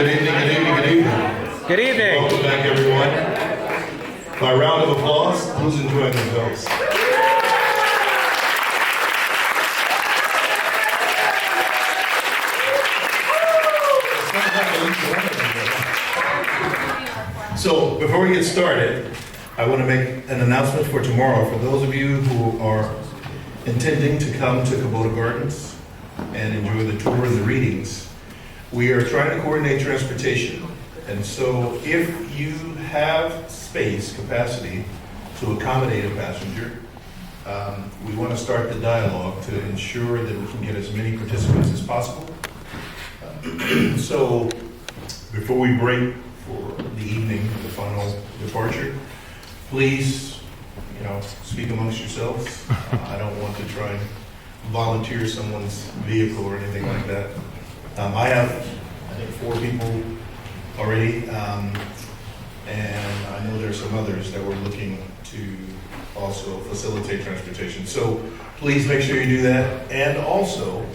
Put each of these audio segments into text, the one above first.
Good evening, good evening, good evening. Good evening. Welcome back, everyone. By round of applause, who's enjoying themselves? So, before we get started, I want to make an announcement for tomorrow. For those of you who are intending to come to Kubota Gardens and enjoy the tour and the readings, we are trying to coordinate transportation. And so if you have space, capacity to accommodate a passenger, we want to start the dialogue to ensure that we can get as many participants as possible. So before we break for the evening, the final departure, please, speak amongst yourselves. I don't want to try and volunteer someone's vehicle or anything like that. I have, I think, 4 people already, and I know there's some others that we're looking to also facilitate transportation. So please make sure you do that. And also,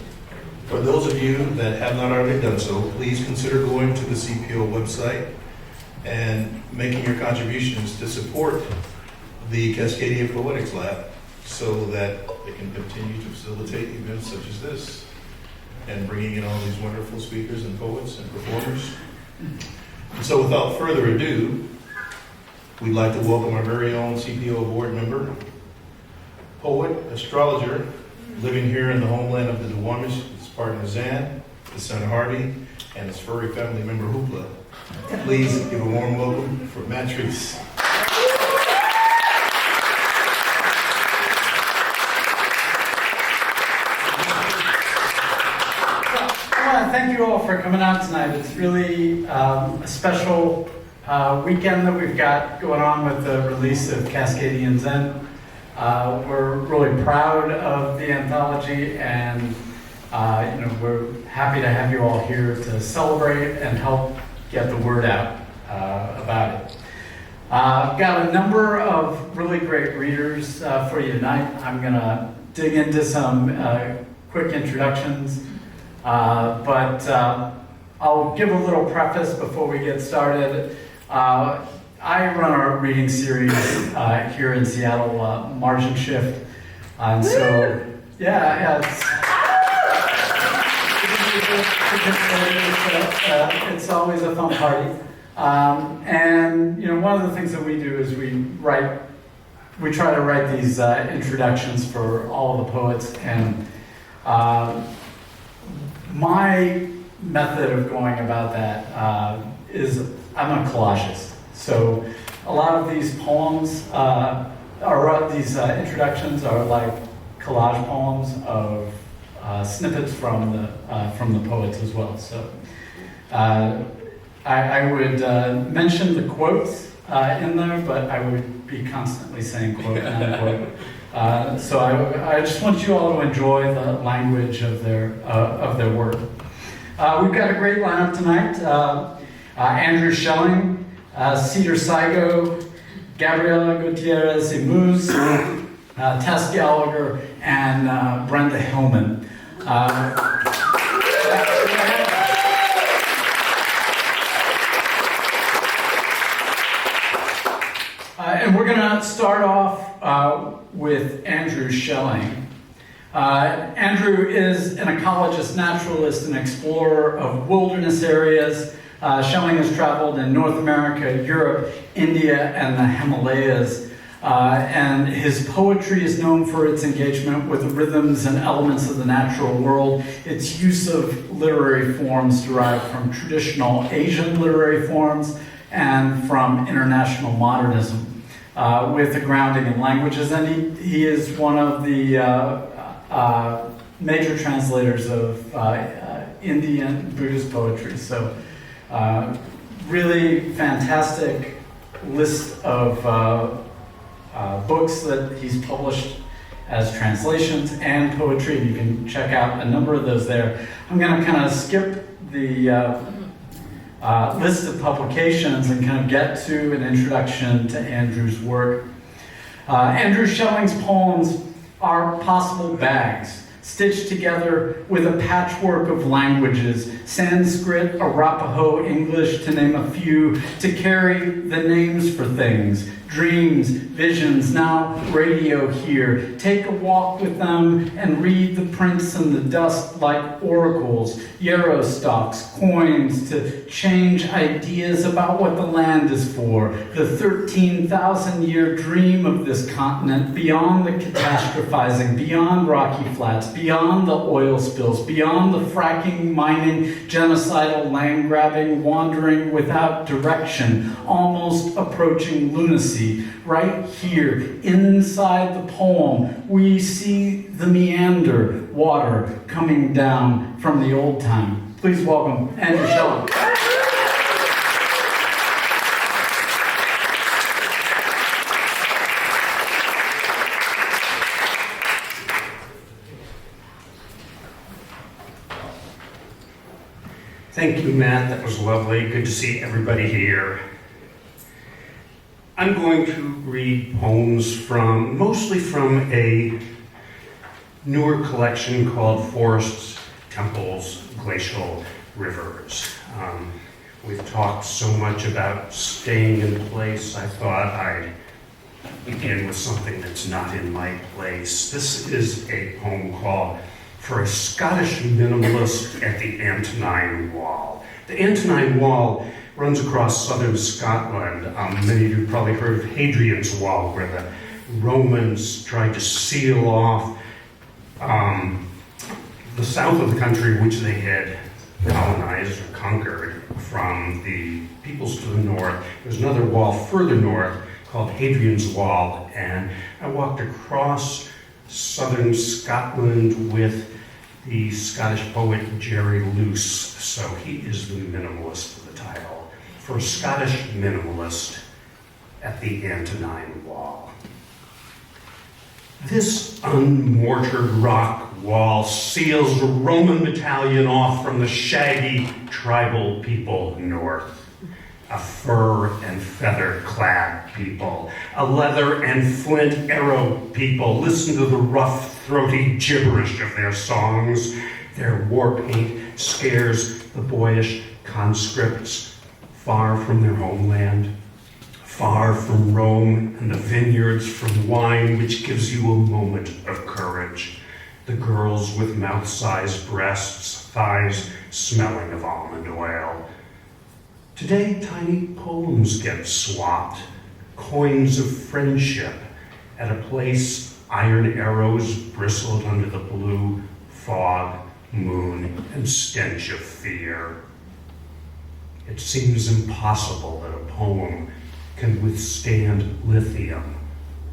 for those of you that have not already done so, please consider going to the CPO website and making your contributions to support the Cascadia Poetics Lab so that they can continue to facilitate events such as this and bringing in all these wonderful speakers and poets and performers. And so without further ado, we'd like to welcome our very own CPO board member, poet, astrologer, living here in the homeland of the Duwamish, his partner Zan, his son Harvey, and his furry family member Hoopla. Please give a warm welcome for Matt Trease. Thank you all for coming out tonight. It's really a special weekend that we've got going on with the release of Cascadian Zen. We're really proud of the anthology, and we're happy to have you all here to celebrate and help get the word out about it. I've got a number of really great readers for you tonight. I'm going to dig into some quick introductions. But I'll give a little preface before we get started. I run a reading series here in Seattle, Margin Shift, and so it's always a fun party. And one of the things that we do is we try to write these introductions for all of the poets, and my method of going about that is I'm a collagist. So a lot of these poems, or these introductions, are like collage poems of snippets from the poets as well. So I would mention the quotes in there, but I would be constantly saying quote and unquote. So I just want you all to enjoy the language of their work. We've got a great lineup tonight. Andrew Schelling, Cedar Sigo, Gabriella, Gutiérrez, Muhs, Tess Gallagher, and Brenda Hillman. And we're going to start off with Andrew Schelling. Andrew is an ecologist, naturalist, and explorer of wilderness areas. Schelling has traveled in North America, Europe, India, and the Himalayas. And his poetry is known for its engagement with the rhythms and elements of the natural world, its use of literary forms derived from traditional Asian literary forms and from international modernism, with a grounding in languages. And he is one of the major translators of Indian Buddhist poetry. So really fantastic list of books that he's published as translations and poetry. You can check out a number of those there. I'm going to kind of skip the list of publications and kind of get to an introduction to Andrew's work. Andrew Schelling's poems are possible bags stitched together with a patchwork of languages, Sanskrit, Arapaho, English, to name a few, to carry the names for things, dreams, visions, now radio here. Take a walk with them and read the prints in the dust like oracles, yarrow stalks, coins, to change ideas about what the land is for, the 13,000-year dream of this continent, beyond the catastrophizing, beyond rocky flats, beyond the oil spills, beyond the fracking, mining, genocidal land grabbing, wandering without direction, almost approaching lunacy. Right here, inside the poem, we see the meander, water coming down from the old time. Please welcome Andrew Schelling. Thank you, Matt. That was lovely. Good to see everybody here. I'm going to read poems mostly from a newer collection called Forests, Temples, Glacial Rivers. We've talked so much about staying in place, I thought I'd begin with something that's not in my place. This is a poem called For a Scottish Minimalist at the Antonine Wall. The Antonine Wall runs across southern Scotland. Many of you probably heard of Hadrian's Wall, where the Romans tried to seal off the south of the country, which they had colonized or conquered from the peoples to the north. There's another wall further north called Hadrian's Wall, and I walked across southern Scotland with the Scottish poet Jerry Luce, so he is the minimalist for the title. For a Scottish Minimalist at the Antonine Wall. This unmortared rock wall seals a Roman battalion off from the shaggy tribal people north. A fur and feather clad people, a leather and flint arrow people. Listen to the rough, throaty gibberish of their songs. Their war paint scares the boyish conscripts far from their homeland, far from Rome and the vineyards, from wine which gives you a moment of courage. The girls with mouth-sized breasts, thighs smelling of almond oil. Today, tiny poems get swapped, coins of friendship, at a place iron arrows bristled under the blue fog, moon, and stench of fear. It seems impossible that a poem can withstand lithium,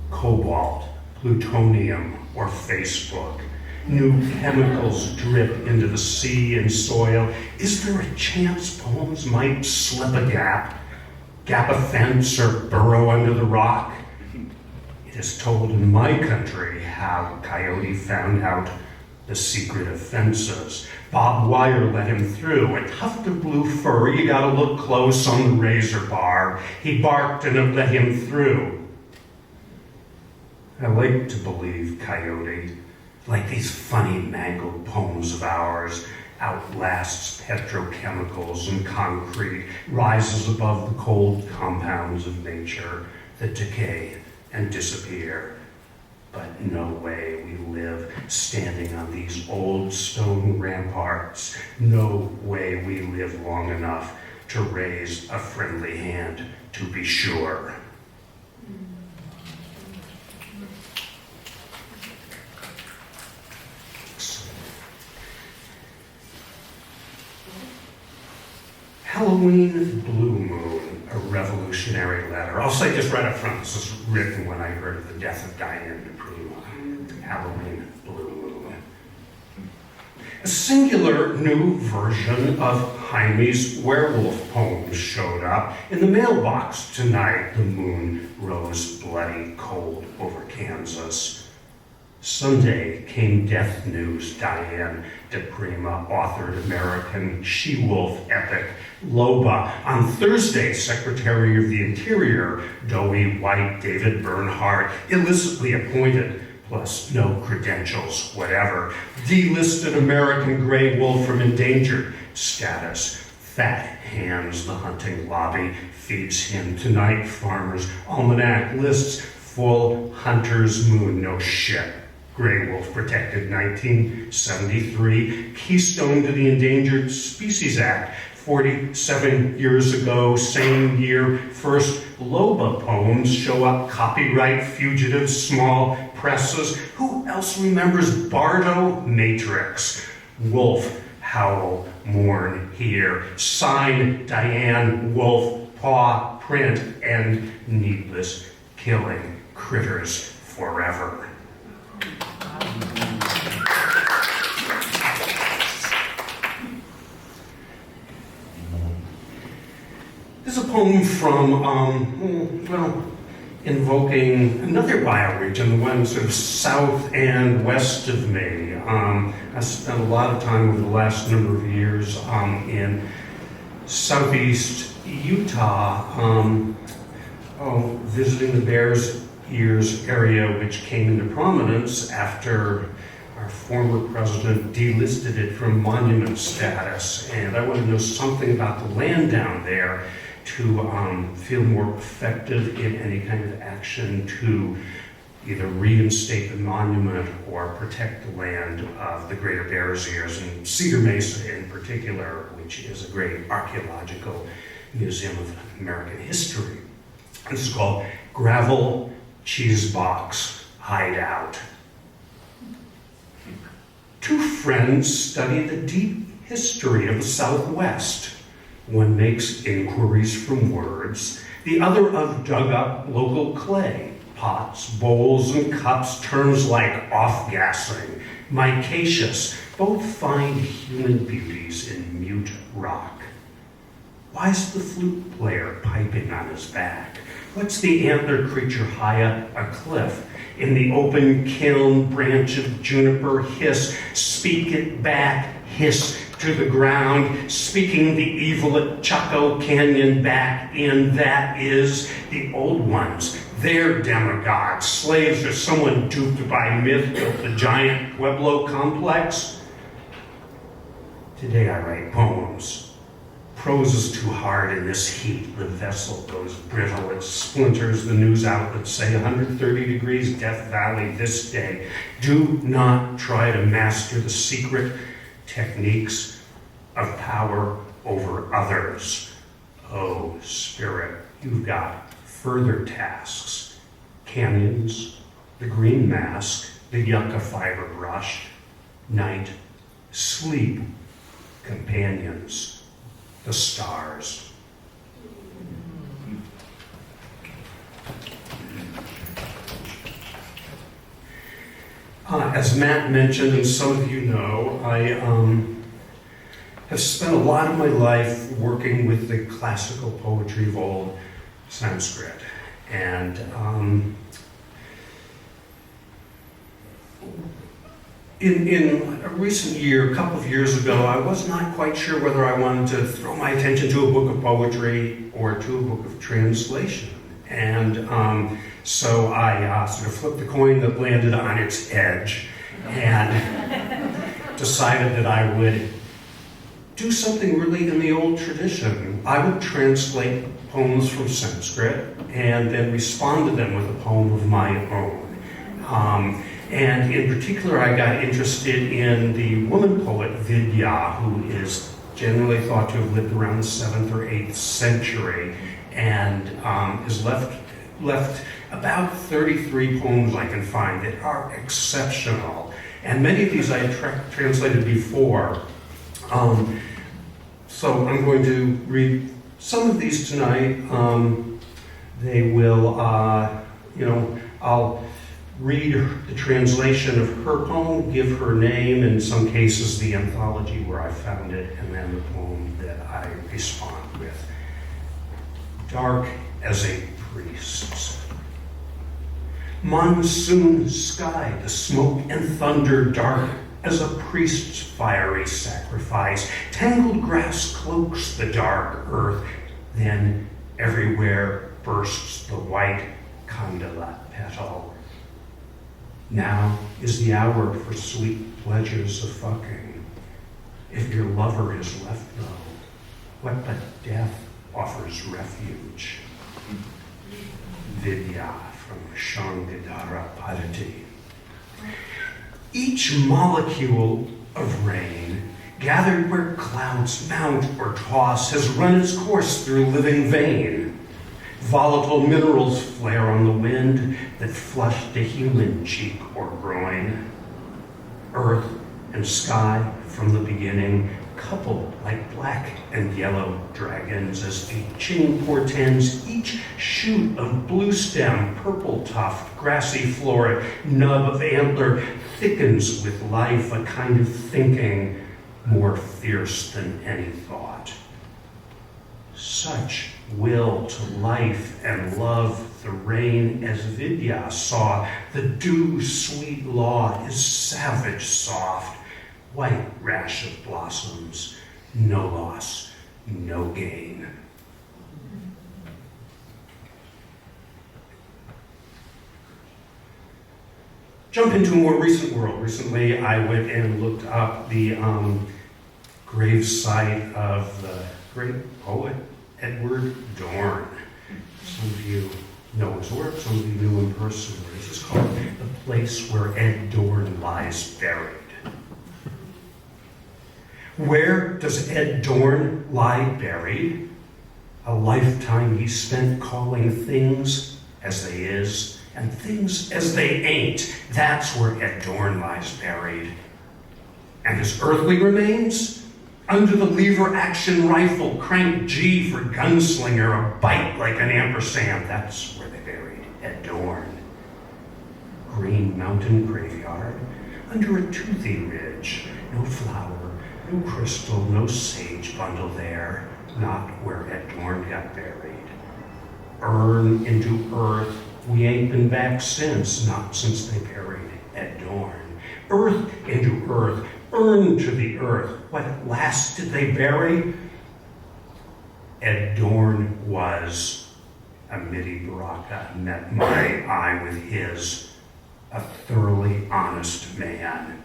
cobalt, plutonium, or Facebook. New chemicals drip into the sea and soil. Is there a chance poems might slip a gap a fence, or burrow under the rock? It is told in my country how Coyote found out the secret of fences. Bob Wire let him through. A tuft of blue fur, you gotta look close on the razor bar. He barked and it let him through. I like to believe Coyote, like these funny mangled poems of ours, outlasts petrochemicals and concrete, rises above the cold compounds of nature that decay and disappear. But no way we live standing on these old stone ramparts. No way we live long enough to raise a friendly hand, to be sure. Halloween Blue Moon, a revolutionary letter. I'll say this right up front. This was written when I heard of the death of Diane DePrima. Halloween Blue Moon. A singular new version of Jaime's werewolf poems showed up in the mailbox tonight. The moon rose bloody cold over Kansas. Sunday came death news. Diane DePrima authored American She-Wolf epic Loba. On Thursday, Secretary of the Interior, doughy white David Bernhardt, illicitly appointed plus no credentials, whatever. Delisted American gray wolf from endangered status. Fat hands the hunting lobby feeds him tonight. Farmer's Almanac lists full hunter's moon. No shit. Gray wolf protected 1973. Keystone to the Endangered Species Act 47 years ago. Same year, first Loba poems show up. Copyright fugitive, small presses. Who else remembers Bardo Matrix? Wolf, howl, mourn here. Sign, Diane, wolf, paw, print, and needless killing critters forever. This is a poem from, invoking another bioregion, the one sort of south and west of me. I spent a lot of time over the last number of years in southeast Utah, visiting the Bears Ears area, which came into prominence after our former president delisted it from monument status. And I want to know something about the land down there to feel more effective in any kind of action to either reinstate the monument or protect the land of the Greater Bears Ears and Cedar Mesa in particular, which is a great archaeological museum of American history. This is called Gravel Cheesebox Hideout. Two friends study the deep history of the Southwest. One makes inquiries from words, the other of dug-up local clay, pots, bowls, and cups, terms like off-gassing, micaceous, both find human beauties in mute rock. Why's the flute player piping on his back? What's the antler creature high up a cliff? In the open kiln branch of juniper hiss, speak it back, hiss to the ground, speaking the evil at Chaco Canyon back in. That is the old ones, their demagogues, slaves or someone duped by myth built the giant Pueblo complex. Today I write poems. Prose is too hard in this heat. The vessel goes brittle, it splinters. The news outlets say 130 degrees, Death Valley this day. Do not try to master the secret techniques of power over others. Oh, spirit, you've got further tasks. Canyons, the green mask, the yucca fiber brush, night, sleep, companions, the stars. As Matt mentioned, and some of you know, I have spent a lot of my life working with the classical poetry of old Sanskrit. And in a recent year, a couple of years ago, I was not quite sure whether I wanted to throw my attention to a book of poetry or to a book of translation. And so I sort of flipped the coin that landed on its edge and decided that I would do something really in the old tradition. I would translate poems from Sanskrit and then respond to them with a poem of my own. And in particular, I got interested in the woman poet Vidya, who is generally thought to have lived around the 7th or 8th century, and has left about 33 poems I can find that are exceptional. And many of these I had translated before. So I'm going to read some of these tonight. They will, I'll read the translation of her poem, give her name, in some cases the anthology where I found it, and then the poem that I respond with. Dark as a priest's. Monsoon sky, the smoke and thunder dark as a priest's fiery sacrifice. Tangled grass cloaks the dark earth, then everywhere bursts the white candela petal. Now is the hour for sweet pleasures of fucking. If your lover is left though, what but death offers refuge? Vidya from Shangadara Padati. Each molecule of rain, gathered where clouds mount or toss, has run its course through living vein. Volatile minerals flare on the wind that flushed a human cheek or groin. Earth and sky from the beginning coupled like black and yellow dragons as the Ching portends each shoot of blue stem, purple tuft, grassy floret, nub of antler thickens with life, a kind of thinking more fierce than any thought. Such will to life and love the rain as Vidya saw, the dew sweet law is savage soft, white rash of blossoms, no loss, no gain. Jump into a more recent world. Recently, I went and looked up the grave site of the great poet Edward Dorn. Some of you know his work, some of you knew him personally. This is called The Place Where Ed Dorn Lies Buried. Where does Ed Dorn lie buried? A lifetime he spent calling things as they is and things as they ain't. That's where Ed Dorn lies buried. And his earthly remains? Under the lever action rifle, crank G for gunslinger, a bite like an ampersand. That's where they buried Ed Dorn. Green Mountain Graveyard, under a toothy ridge, no flower, no crystal, no sage bundle there, not where Ed Dorn got buried. Urn into earth, we ain't been back since, not since they buried Ed Dorn. Earth into earth, urn to the earth, what at last did they bury? Ed Dorn was, Amity Baraka met my eye with his, a thoroughly honest man.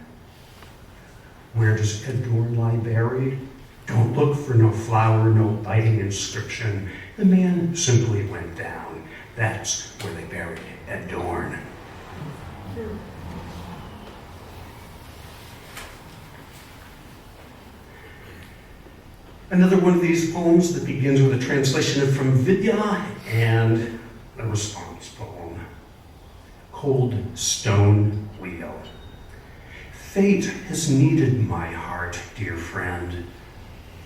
Where does Ed Dorn lie buried? Don't look for no flower, no biting inscription. The man simply went down. That's where they buried Ed Dorn. Another one of these poems that begins with a translation from Vidya and a response poem. Cold Stone Wheel. Fate has kneaded my heart, dear friend,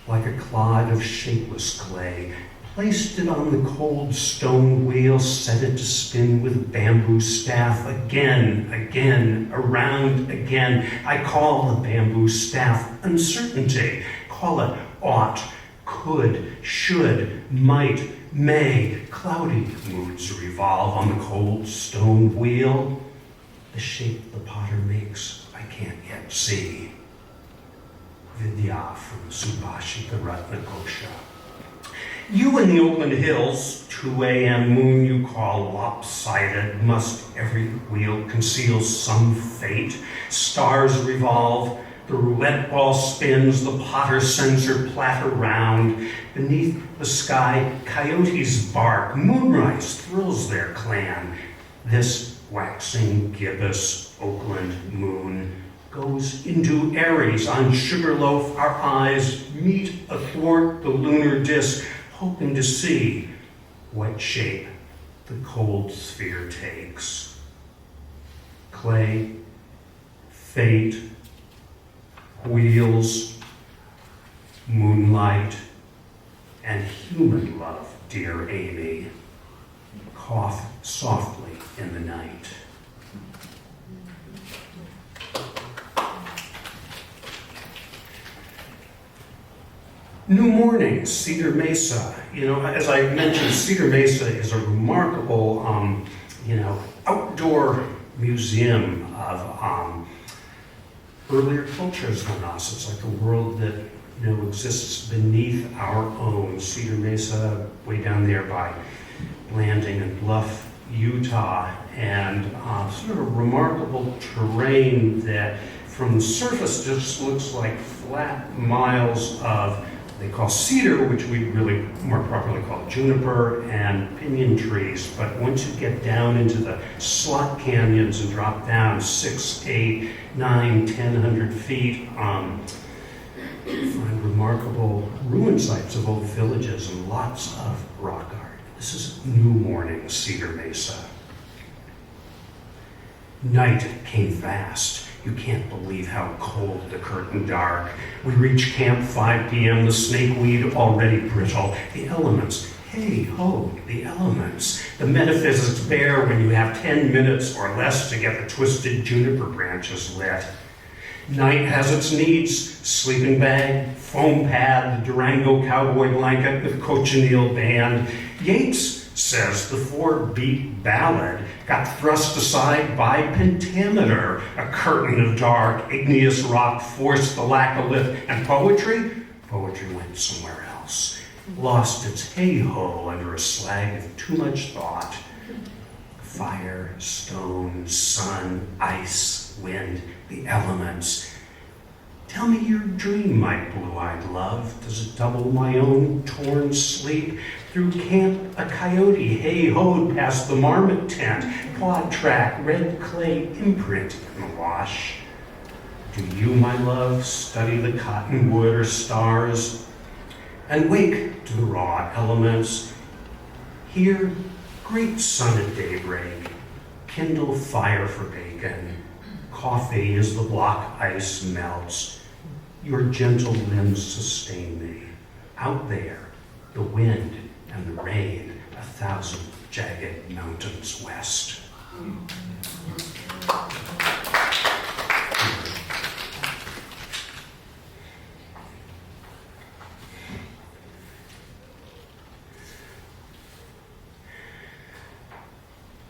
like a clod of shapeless clay, placed it on the cold stone wheel, set it to spin with bamboo staff, again, around again. I call the bamboo staff uncertainty, call it ought, could, should, might, may. Cloudy moods revolve on the cold stone wheel. The shape the potter makes I can't yet see. Vidya from Subhashita Ratnakosha. You in the Oakland Hills, 2 a.m. moon you call lopsided, must every wheel conceal some fate? Stars revolve, the roulette ball spins, the potter sends her platter round. Beneath the sky, coyotes bark, moonrise thrills their clan. This waxing gibbous Oakland moon goes into Aries on Sugarloaf. Our eyes meet athwart the lunar disk, hoping to see what shape the cold sphere takes. Clay, fate, wheels, moonlight, and human love, dear Amy, cough softly in the night. New Morning, Cedar Mesa. You know, as I mentioned, Cedar Mesa is a remarkable, outdoor museum of earlier cultures than us. It's like a world that, exists beneath our own. Cedar Mesa, way down there by Blanding and Bluff, Utah. and sort of remarkable terrain that from the surface just looks like flat miles of they call cedar, which we really more properly call juniper, and pinyon trees. But once you get down into the slot canyons and drop down 6, 8, 9, 10 feet, you find remarkable ruin sites of old villages and lots of rock art. This is New Morning, Cedar Mesa. Night came fast. You can't believe how cold the curtain dark. We reach camp 5 p.m., the snakeweed already brittle. The elements, hey ho, the elements. The metaphysics bare when you have 10 minutes or less to get the twisted juniper branches lit. Night has its needs, sleeping bag, foam pad, the Durango cowboy blanket with cochineal band. Yates says the 4-beat ballad got thrust aside by pentameter. A curtain of dark, igneous rock forced the lack of lift. And poetry? Poetry went somewhere else. Lost its hey-ho under a slag of too much thought. Fire, stone, sun, ice, wind, the elements. Tell me your dream, my blue-eyed love. Does it double my own torn sleep? Through camp, a coyote hey-hoed past the marmot tent. Quad track, red clay imprint in the wash. Do you, my love, study the cottonwood or stars? And wake to the raw elements. Here, great sun at daybreak. Kindle fire for bacon. Coffee as the block ice melts. Your gentle limbs sustain me. Out there, the wind and the rain, 1,000 jagged mountains west.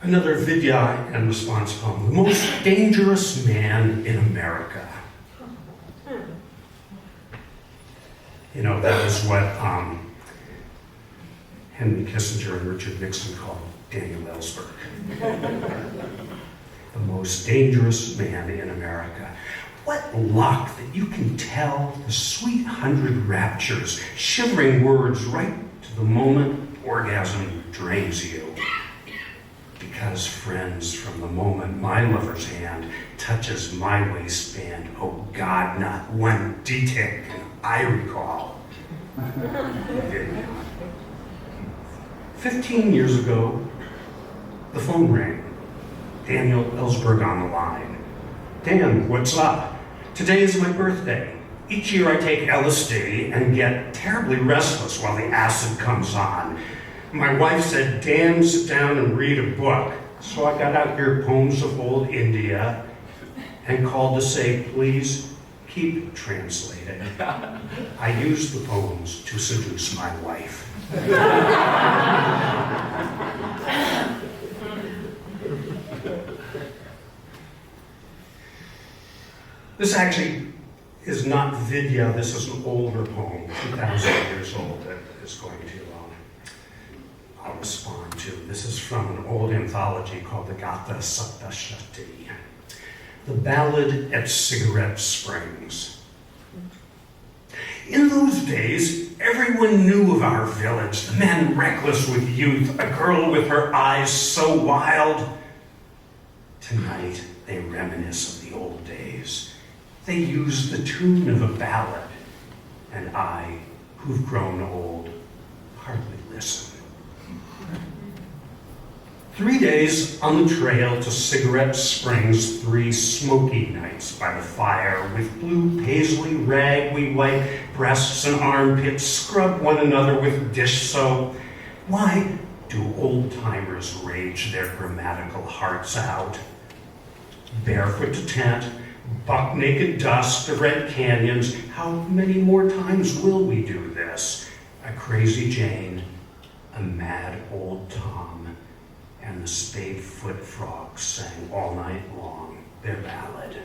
Another vidya and response poem. The most dangerous man in America. You know, that is what Henry Kissinger and Richard Nixon called Daniel Ellsberg. The most dangerous man in America. What luck that you can tell the sweet 100 raptures, shivering words right to the moment orgasm drains you. Because, friends, from the moment my lover's hand touches my waistband, oh God, not one detail can I recall. 15 years ago, the phone rang. Daniel Ellsberg on the line. Dan, what's up? Today is my birthday. Each year I take LSD and get terribly restless while the acid comes on. My wife said, Dan, sit down and read a book. So I got out your Poems of Old India and called to say, please keep translating. I used the poems to seduce my wife. This actually is not Vidya. This is an older poem, 2,000 years old, that is going to I'll respond to. This is from an old anthology called the Gata Saptashati. The Ballad at Cigarette Springs. In those days, everyone knew of our village, the men reckless with youth, a girl with her eyes so wild. Tonight, they reminisce of the old days. They use the tune of a ballad, and I, who've grown old, hardly listen. 3 days on the trail to Cigarette Springs, 3 smoky nights by the fire. With blue paisley rag we wipe breasts and armpits, scrub one another with dish soap. Why do old-timers rage their grammatical hearts out? Barefoot to tent, buck-naked dust, the red canyons. How many more times will we do this? A crazy Jane, a mad old Tom, and the spade-foot frogs sang all night long their ballad.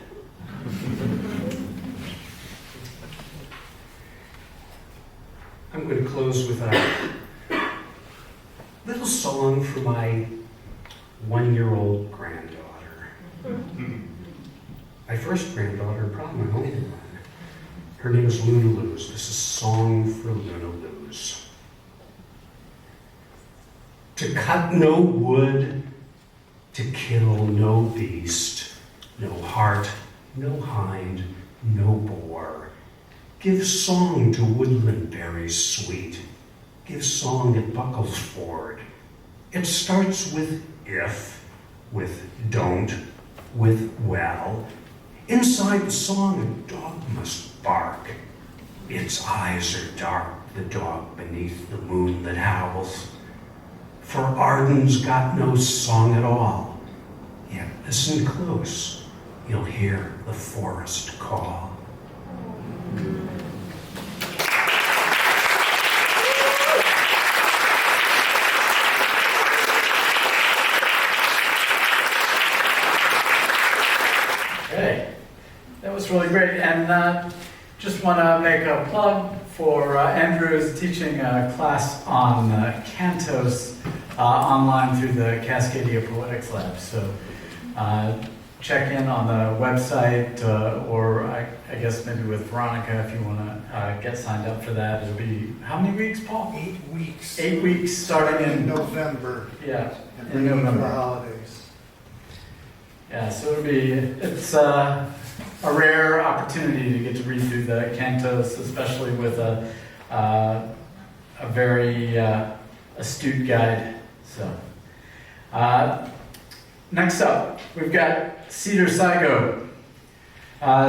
I'm going to close with a little song for my 1-year-old Her name is Luna Luz. This is a song for Luna Luz. To cut no wood, to kill no beast, no hart, no hind, no boar. Give song to woodland berries sweet. Give song at Bucklesford. It starts with if, with don't, with well. Inside the song, a dog must bark. Its eyes are dark, the dog beneath the moon that howls. For Arden's got no song at all. Yet listen close, you'll hear the forest call. Okay, that was really great. And just want to make a plug for Andrew is teaching a class on cantos online through the Cascadia Poetics Lab. So check in on the website or I guess maybe with Veronica if you want to get signed up for that. It'll be how many weeks, Paul? 8 weeks. 8 weeks starting in November. Yeah, And in bringing for the November. holidays. Yeah, so it's a rare opportunity to get to read through the cantos, especially with a very astute guide. So, next up, we've got Cedar Sigo.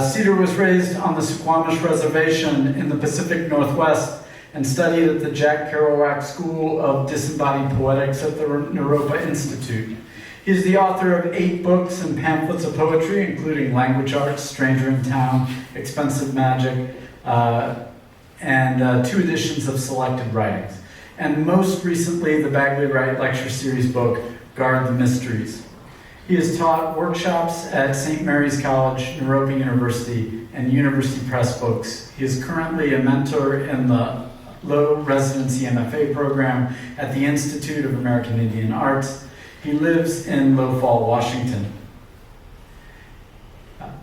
Cedar was raised on the Suquamish Reservation in the Pacific Northwest and studied at the Jack Kerouac School of Disembodied Poetics at the Naropa Institute. He is the author of 8 books and pamphlets of poetry, including Language Arts, Stranger in Town, Expensive Magic, and 2 editions of Selected Writings. And most recently, the Bagley Wright Lecture Series book, Guard the Mysteries. He has taught workshops at St. Mary's College, Naropa University, and University Press Books. He is currently a mentor in the Low Residency MFA program at the Institute of American Indian Arts. He lives in Low Fall, Washington.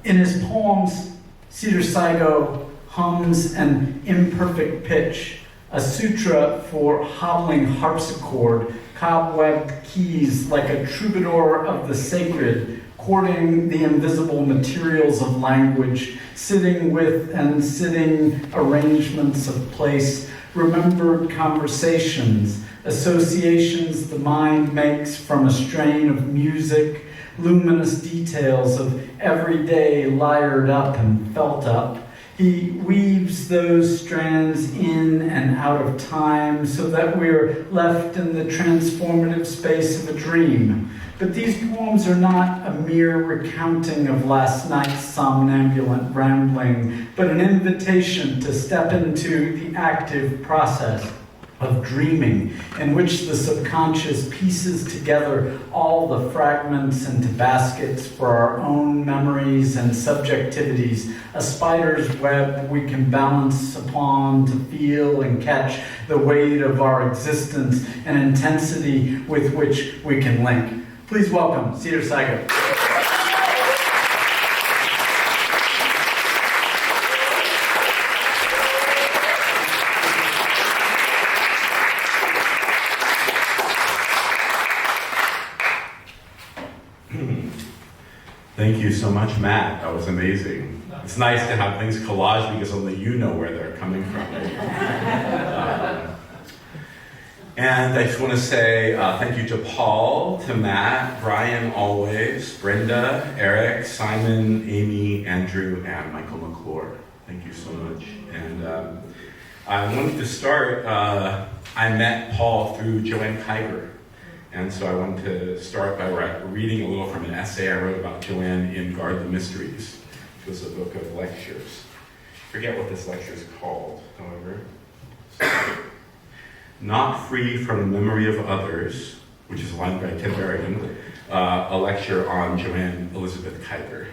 In his poems, Cedar Sigo hums an imperfect pitch, a sutra for hobbling harpsichord, cobwebbed keys like a troubadour of the sacred, courting the invisible materials of language, sitting with and sitting arrangements of place, remembered conversations, associations the mind makes from a strain of music, luminous details of every day layered up and felt up. He weaves those strands in and out of time so that we're left in the transformative space of a dream. But these poems are not a mere recounting of last night's somnambulant rambling, but an invitation to step into the active process of dreaming, in which the subconscious pieces together all the fragments into baskets for our own memories and subjectivities, a spider's web we can balance upon to feel and catch the weight of our existence and intensity with which we can link. Please welcome Cedar Sigo. Thank you so much, Matt. That was amazing. It's nice to have things collage because only you know where they're coming from. And I just want to say thank you to Paul, to Matt, Brian always, Brenda, Eric, Simon, Amy, Andrew, and Michael McClure. Thank you so much. And I wanted to start, I met Paul through Joanne Kiger. And so I wanted to start by reading a little from an essay I wrote about Joanne in Guard the Mysteries, which was a book of lectures. I forget what this lecture is called, however. Not Free from the Memory of Others, which is a line by Tim Berrigan, a lecture on Joanne Elizabeth Kiger.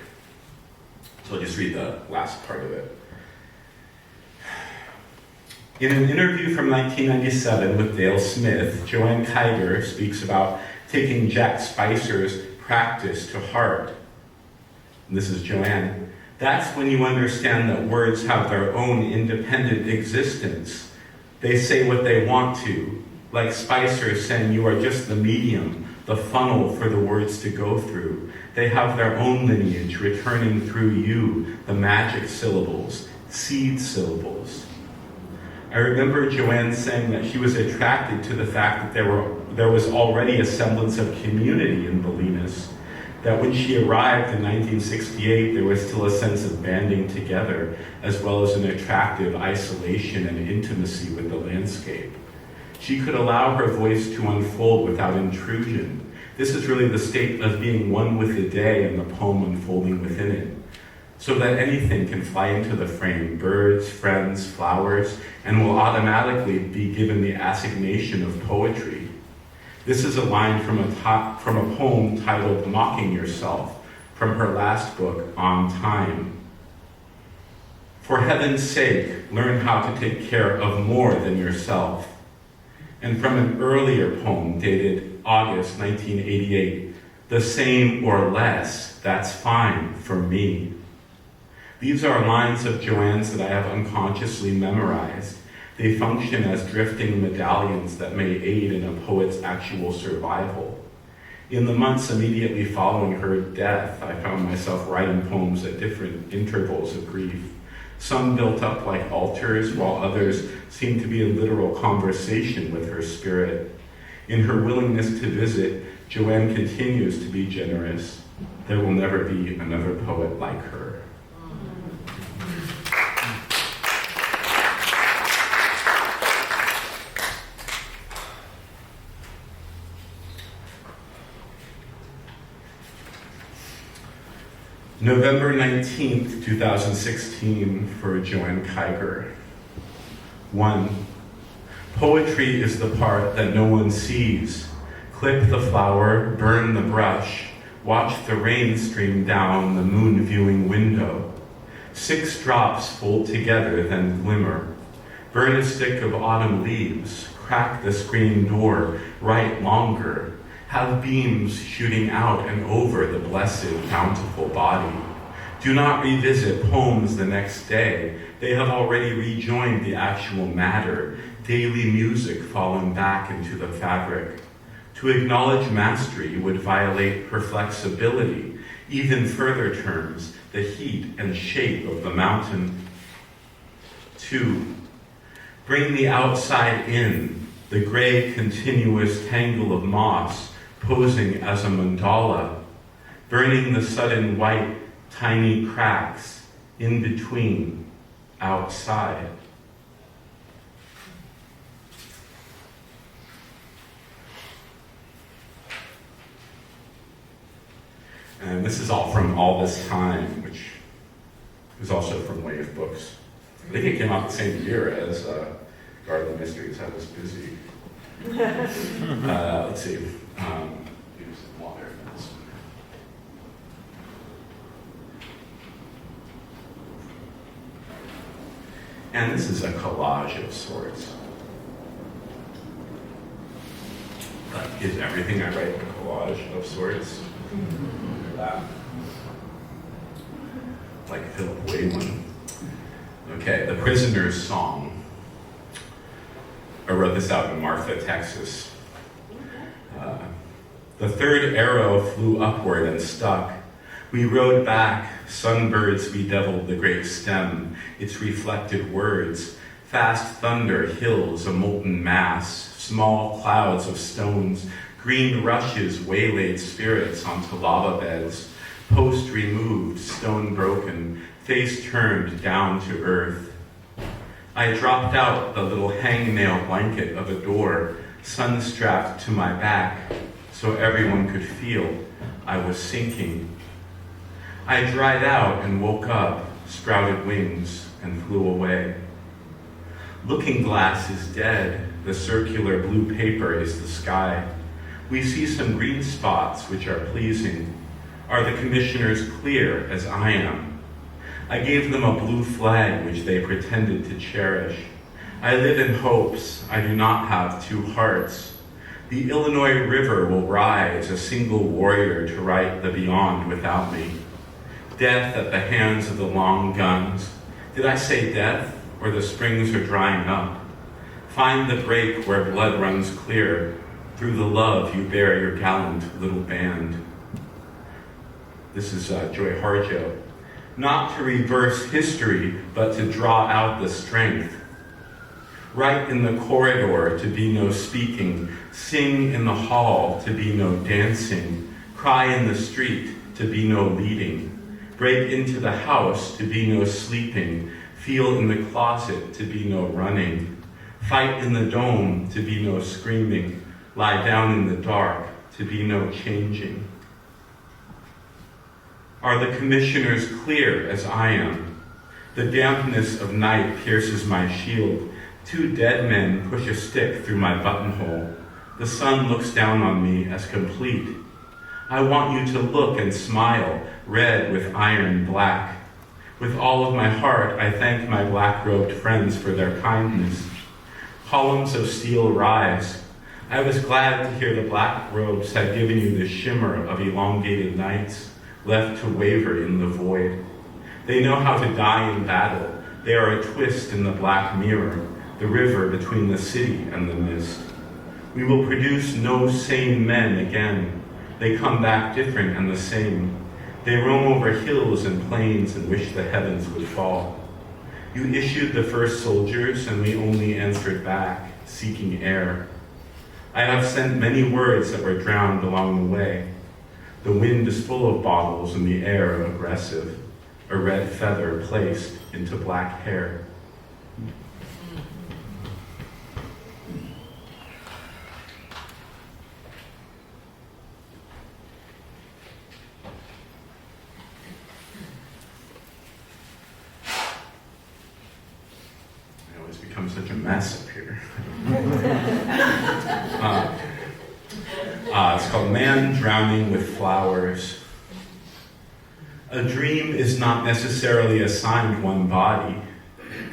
So I'll just read the last part of it. In an interview from 1997 with Dale Smith, Joanne Kiger speaks about taking Jack Spicer's practice to heart. And this is Joanne. That's when you understand that words have their own independent existence. They say what they want to, like Spicer saying you are just the medium, the funnel for the words to go through. They have their own lineage returning through you, the magic syllables, seed syllables. I remember Joanne saying that she was attracted to the fact that there was already a semblance of community in Bolinas, that when she arrived in 1968, there was still a sense of banding together, as well as an attractive isolation and intimacy with the landscape. She could allow her voice to unfold without intrusion. This is really the state of being one with the day and the poem unfolding within it, so that anything can fly into the frame, birds, friends, flowers, and will automatically be given the assignation of poetry. This is a line from a poem titled Mocking Yourself, from her last book, On Time. For heaven's sake, learn how to take care of more than yourself. And from an earlier poem dated August 1988, the same or less, that's fine for me. These are lines of Joanne's that I have unconsciously memorized. They function as drifting medallions that may aid in a poet's actual survival. In the months immediately following her death, I found myself writing poems at different intervals of grief. Some built up like altars, while others seemed to be a literal conversation with her spirit. In her willingness to visit, Joanne continues to be generous. There will never be another poet like her. November 19th, 2016, for Joanne Kiger. 1. Poetry is the part that no one sees. Clip the flower, burn the brush, watch the rain stream down the moon-viewing window. 6 drops fold together, then glimmer. Burn a stick of autumn leaves, crack the screen door, write longer. Have beams shooting out and over the blessed, bountiful body. Do not revisit poems the next day. They have already rejoined the actual matter, daily music fallen back into the fabric. To acknowledge mastery would violate her flexibility, even further terms, the heat and shape of the mountain. 2. Bring the outside in, the gray continuous tangle of moss, posing as a mandala, burning the sudden white, tiny cracks in between, outside. And this is all from All This Time, which is also from Wave Books. I think it came out the same year as Guard the Mysteries. I was busy. Let's see. Use some water for this one. And this is a collage of sorts. But is everything I write a collage of sorts? That. Like Philip Wayland. Okay, The Prisoner's Song. I wrote this out in Martha, Texas. The third arrow flew upward and stuck. We rode back, sunbirds bedeviled the great stem, its reflected words. Fast thunder, hills, a molten mass, small clouds of stones, green rushes waylaid spirits onto lava beds, post removed, stone broken, face turned down to earth. I dropped out the little hangnail blanket of a door, sun strapped to my back, so everyone could feel I was sinking. I dried out and woke up, sprouted wings, and flew away. Looking glass is dead, the circular blue paper is the sky. We see some green spots which are pleasing. Are the commissioners clear as I am? I gave them a blue flag which they pretended to cherish. I live in hopes, I do not have 2 hearts. The Illinois River will rise, a single warrior to write the beyond without me. Death at the hands of the long guns. Did I say death, or the springs are drying up? Find the break where blood runs clear. Through the love you bear your gallant little band. This is Joy Harjo. Not to reverse history, but to draw out the strength. Write in the corridor, to be no speaking. Sing in the hall, to be no dancing. Cry in the street, to be no leading. Break into the house, to be no sleeping. Feel in the closet, to be no running. Fight in the dome, to be no screaming. Lie down in the dark, to be no changing. Are the commissioners clear as I am? The dampness of night pierces my shield. 2 dead men push a stick through my buttonhole. The sun looks down on me as complete. I want you to look and smile, red with iron black. With all of my heart, I thank my black-robed friends for their kindness. Columns of steel rise. I was glad to hear the black robes had given you the shimmer of elongated nights, left to waver in the void. They know how to die in battle. They are a twist in the black mirror, the river between the city and the mist. We will produce no sane men again. They come back different and the same. They roam over hills and plains and wish the heavens would fall. You issued the first soldiers and we only answered back, seeking air. I have sent many words that were drowned along the way. The wind is full of bottles and the air aggressive, a red feather placed into black hair. I always become such a mess up here. It's called Man Drowning with Flowers. A dream is not necessarily assigned one body.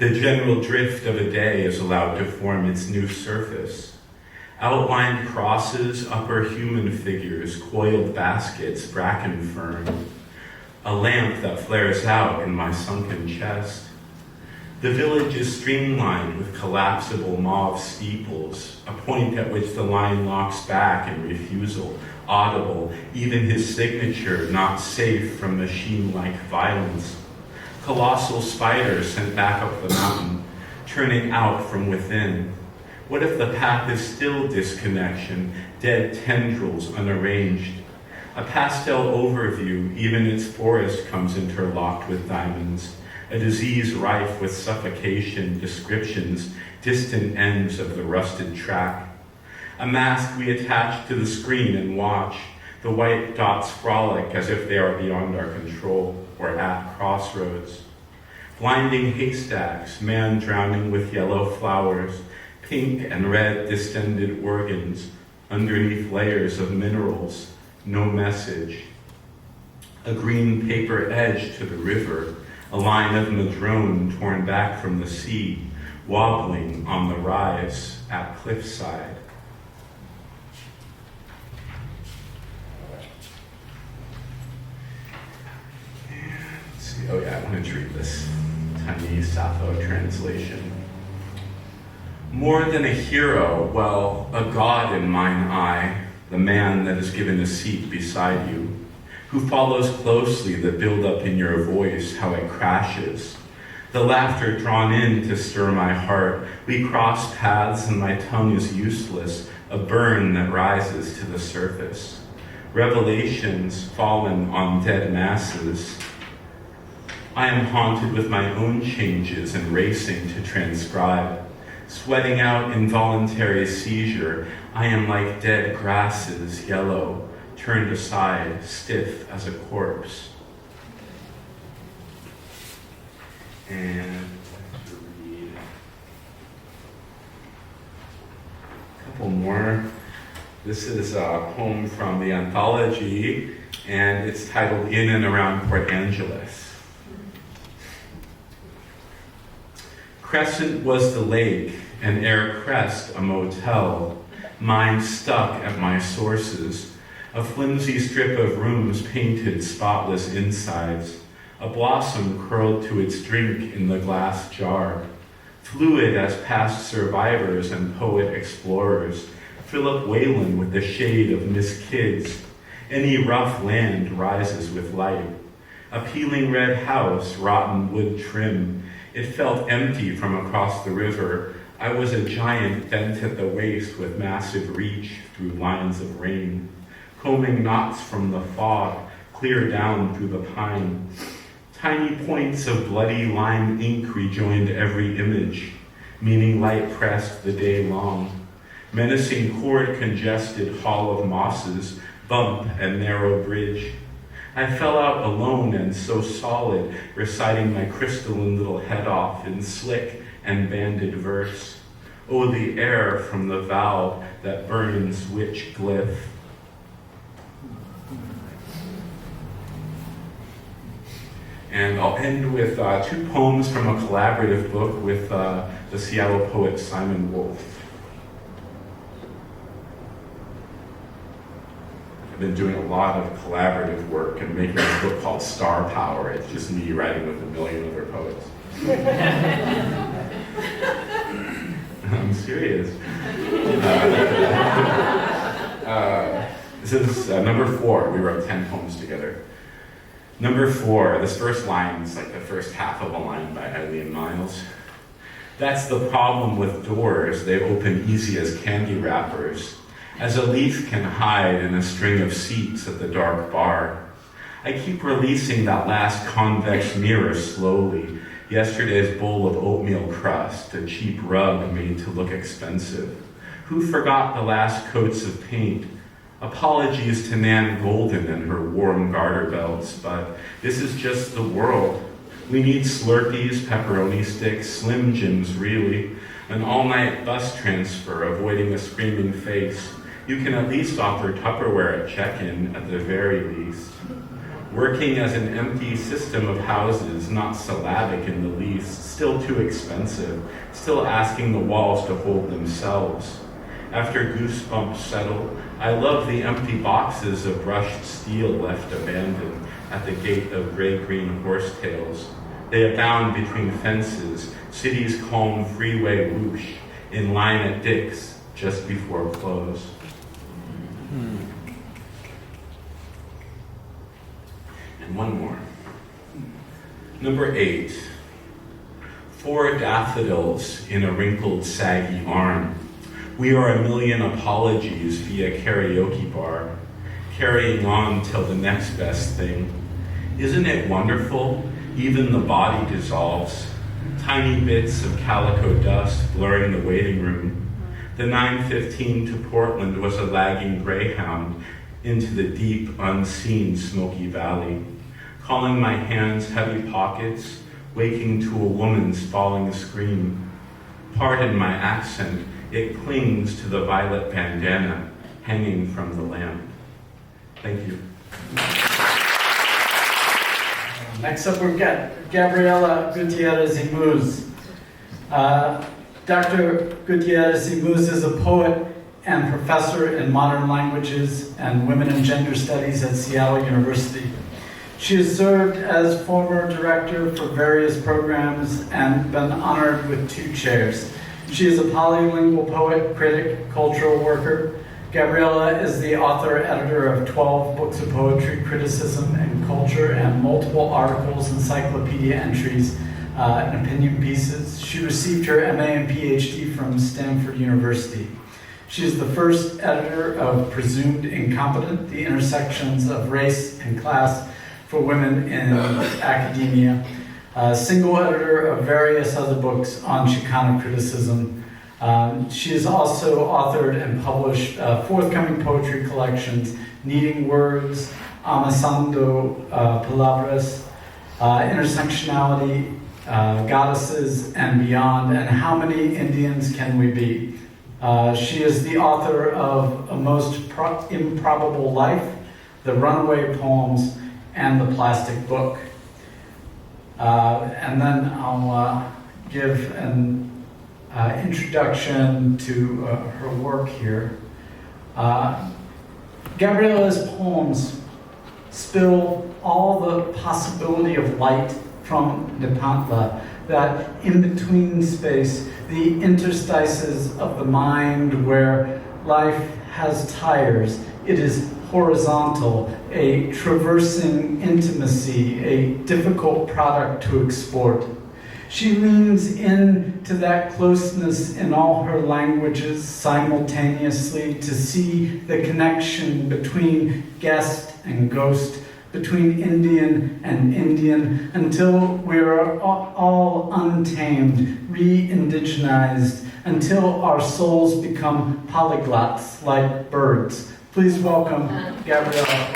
The general drift of a day is allowed to form its new surface. Outlined crosses, upper human figures, coiled baskets, bracken fern. A lamp that flares out in my sunken chest. The village is streamlined with collapsible mauve steeples, a point at which the line locks back in refusal, audible, even his signature not safe from machine-like violence. Colossal spiders sent back up the mountain, turning out from within. What if the path is still disconnection, dead tendrils unarranged? A pastel overview, even its forest comes interlocked with diamonds. A disease rife with suffocation, descriptions, distant ends of the rusted track. A mask we attach to the screen and watch. The white dots frolic as if they are beyond our control or at crossroads. Blinding haystacks, man drowning with yellow flowers, pink and red distended organs, underneath layers of minerals, no message. A green paper edge to the river, a line of madrone torn back from the sea, wobbling on the rise at cliffside. Let's see. Oh yeah, I wanted to read this tiny Sappho translation. More than a hero, well, a god in mine eye, the man that is given a seat beside you, who follows closely the build-up in your voice, how it crashes. The laughter drawn in to stir my heart. We cross paths and my tongue is useless, a burn that rises to the surface. Revelations fallen on dead masses. I am haunted with my own changes and racing to transcribe. Sweating out involuntary seizure, I am like dead grasses, yellow, turned aside, stiff as a corpse. And to read a couple more. This is a poem from the anthology, and it's titled In and Around Port Angeles. Crescent was the lake, and Air Crest a motel, mind stuck at my sources. A flimsy strip of rooms painted spotless insides, a blossom curled to its drink in the glass jar. Fluid as past survivors and poet explorers, Philip Whalen with the shade of Miss Kids. Any rough land rises with light. A peeling red house, rotten wood trim. It felt empty from across the river. I was a giant bent at the waist with massive reach through lines of rain, combing knots from the fog, clear down through the pine. Tiny points of bloody lime ink rejoined every image, meaning light pressed the day long. Menacing chord congested hall of mosses, bump and narrow bridge. I fell out alone and so solid, reciting my crystalline little head off in slick and banded verse. Oh, the air from the valve that burns which glyph. And I'll end with two poems from a collaborative book with the Seattle poet Simon Wolf. I've been doing a lot of collaborative work and making a book called Star Power. It's just me writing with a million other poets. I'm serious. This is number 4. We wrote 10 poems together. Number 4, this first line is like the first half of a line by Eileen Miles. That's the problem with doors. They open easy as candy wrappers, as a leaf can hide in a string of seats at the dark bar. I keep releasing that last convex mirror slowly. Yesterday's bowl of oatmeal crust, a cheap rug made to look expensive. Who forgot the last coats of paint? Apologies to Nan Golden and her warm garter belts, but this is just the world. We need Slurpees, pepperoni sticks, Slim Jims really, an all-night bus transfer avoiding a screaming face. You can at least offer Tupperware at check-in at the very least. Working as an empty system of houses, not syllabic in the least, still too expensive, still asking the walls to hold themselves. After goosebumps settle, I love the empty boxes of brushed steel left abandoned at the gate of gray-green horsetails. They abound between fences, city's calm freeway whoosh, in line at Dick's just before close. And one more. Number 8. 4 daffodils in a wrinkled, saggy arm. We are a million apologies via karaoke bar, carrying on till the next best thing. Isn't it wonderful? Even the body dissolves. Tiny bits of calico dust blurring the waiting room. The 9:15 to Portland was a lagging Greyhound into the deep, unseen Smoky Valley, calling my hands heavy pockets, waking to a woman's falling scream. Pardon my accent, it clings to the violet bandana hanging from the lamp. Thank you. Next up, we've got Gabriella Gutiérrez y Muhs. Dr. Gutiérrez y Muhs is a poet and professor in modern languages and women and gender studies at Seattle University. She has served as former director for various programs and been honored with 2 chairs. She is a polylingual poet, critic, cultural worker. Gabriella is the author, editor of 12 books of poetry, criticism, and culture, and multiple articles, encyclopedia entries, and opinion pieces. She received her MA and PhD from Stanford University. She is the first editor of Presumed Incompetent, The Intersections of Race and Class for Women in Academia, single editor of various other books on Chicano criticism. She has also authored and published forthcoming poetry collections, Needing Words, Amasando Palabras, Intersectionality, Goddesses and Beyond, and How Many Indians Can We Be? She is the author of A Most Improbable Life, The Runaway Poems, and The Plastic Book. And then I'll give an introduction to her work here. Gabriella's poems spill all the possibility of light from Nepantla, that in-between space, the interstices of the mind where life has tires. It is horizontal, a traversing intimacy, a difficult product to export. She leans into that closeness in all her languages simultaneously to see the connection between guest and ghost, between Indian and Indian, until we're all untamed, re-indigenized, until our souls become polyglots like birds. Please welcome Gabriella.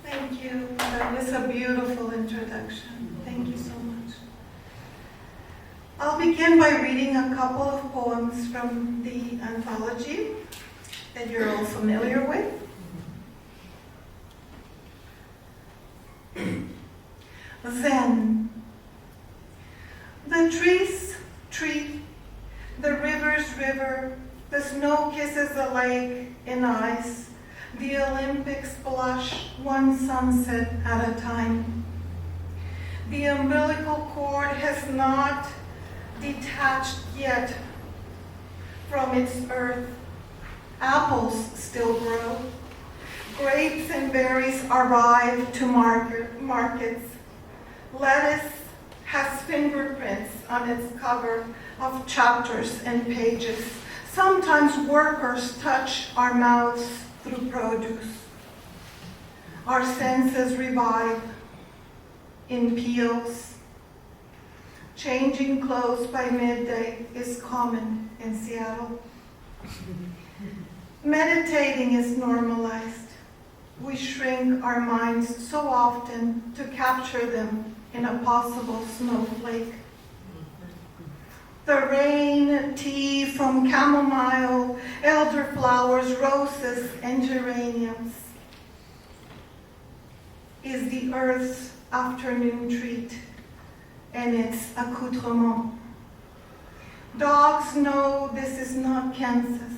Thank you. That was a beautiful introduction. Thank you so much. I'll begin by reading a couple of poems from the anthology that you're all familiar with. Zen. The trees tree, the river's river, the snow kisses the lake in ice, the Olympics blush one sunset at a time. The umbilical cord has not detached yet from its earth. Apples still grow. Grapes and berries arrive to markets. Lettuce has fingerprints on its cover of chapters and pages. Sometimes workers touch our mouths through produce. Our senses revive in peels. Changing clothes by midday is common in Seattle. Meditating is normalized. We shrink our minds so often to capture them in a possible snowflake. The rain, tea from chamomile, elderflowers, roses, and geraniums is the earth's afternoon treat and its accoutrement. Dogs know this is not Kansas.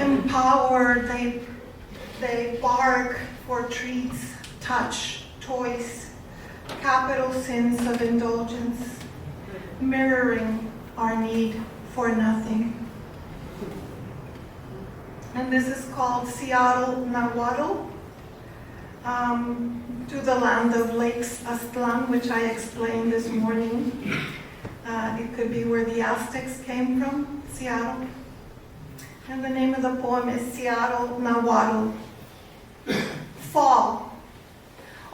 Empowered, they bark for treats, touch, toys, capital sins of indulgence, mirroring our need for nothing. And this is called Seattle Nahuatl, to the land of Lakes Aztlan, which I explained this morning. It could be where the Aztecs came from, Seattle. And the name of the poem is Seattle Nahuatl. Fall.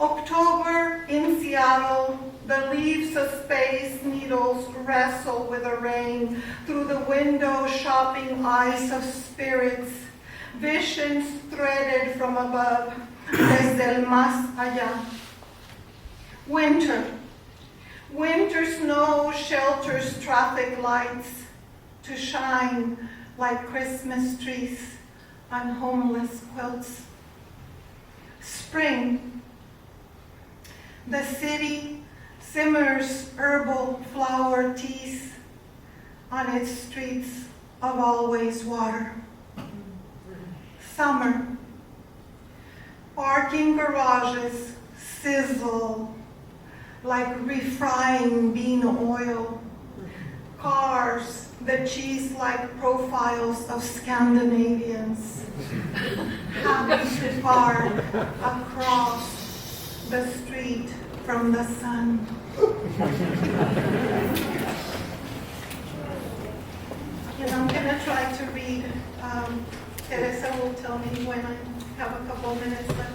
October in Seattle, the leaves of space needles wrestle with the rain through the window shopping eyes of spirits, visions threaded from above, desde el más allá. Winter. Winter snow shelters traffic lights to shine like Christmas trees on homeless quilts. Spring. The city simmers herbal flower teas on its streets of always water. Summer. Parking garages sizzle like refrying bean oil. Cars, the cheese-like profiles of Scandinavians, happy to park across the street from the sun. And I'm gonna try to read, Teresa will tell me when I have a couple minutes, but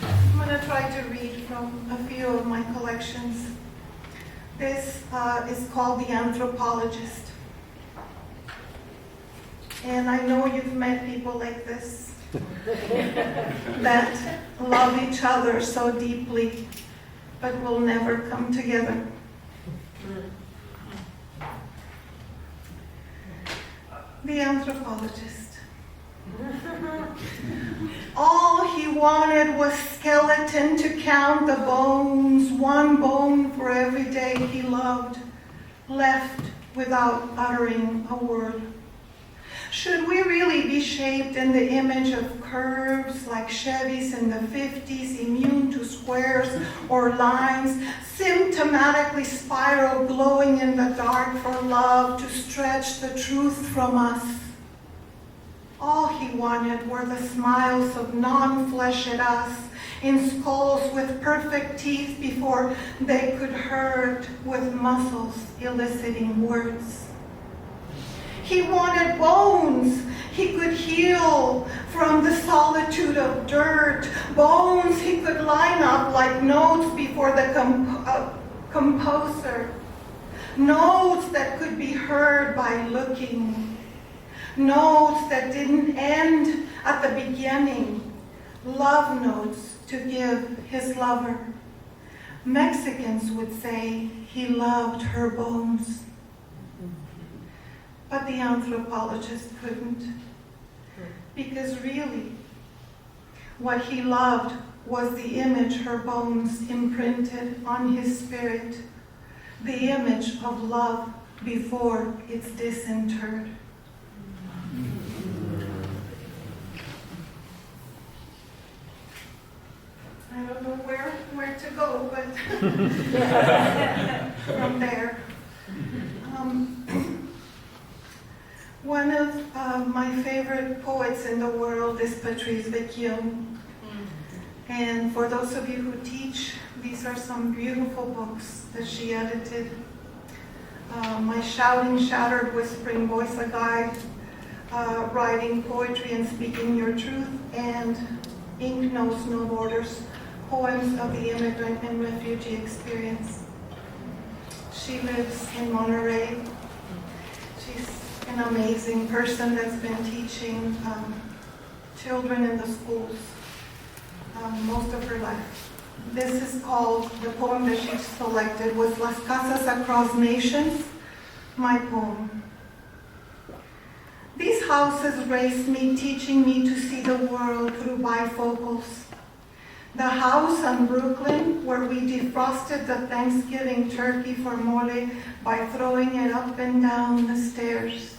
I'm gonna try to read from a few of my collections. This is called The Anthropologist. And I know you've met people like this that love each other so deeply, but will never come together. The Anthropologist. All he wanted was skeleton to count the bones, one bone for every day he loved, left without uttering a word. Should we really be shaped in the image of curves like Chevys in the 50s, immune to squares or lines, symptomatically spiral, glowing in the dark for love to stretch the truth from us? All he wanted were the smiles of non-fleshed us, in skulls with perfect teeth before they could hurt with muscles eliciting words. He wanted bones he could heal from the solitude of dirt, bones he could line up like notes before the composer, notes that could be heard by looking, notes that didn't end at the beginning, love notes to give his lover. Mexicans would say he loved her bones. But the anthropologist couldn't. Because really, what he loved was the image her bones imprinted on his spirit, the image of love before it's disinterred. I don't know where to go, but from there. One of my favorite poets in the world is Patrice Vecchione. And for those of you who teach, these are some beautiful books that she edited. My Shouting, Shattered, Whispering Voice, a guide, writing poetry and speaking your truth, and Ink Knows No Borders, poems of the immigrant and refugee experience. She lives in Monterey. She's an amazing person that's been teaching children in the schools most of her life. This is called, the poem that she selected was Las Casas Across Nations, my poem. These houses raised me, teaching me to see the world through bifocals. The house on Brooklyn, where we defrosted the Thanksgiving turkey for mole by throwing it up and down the stairs.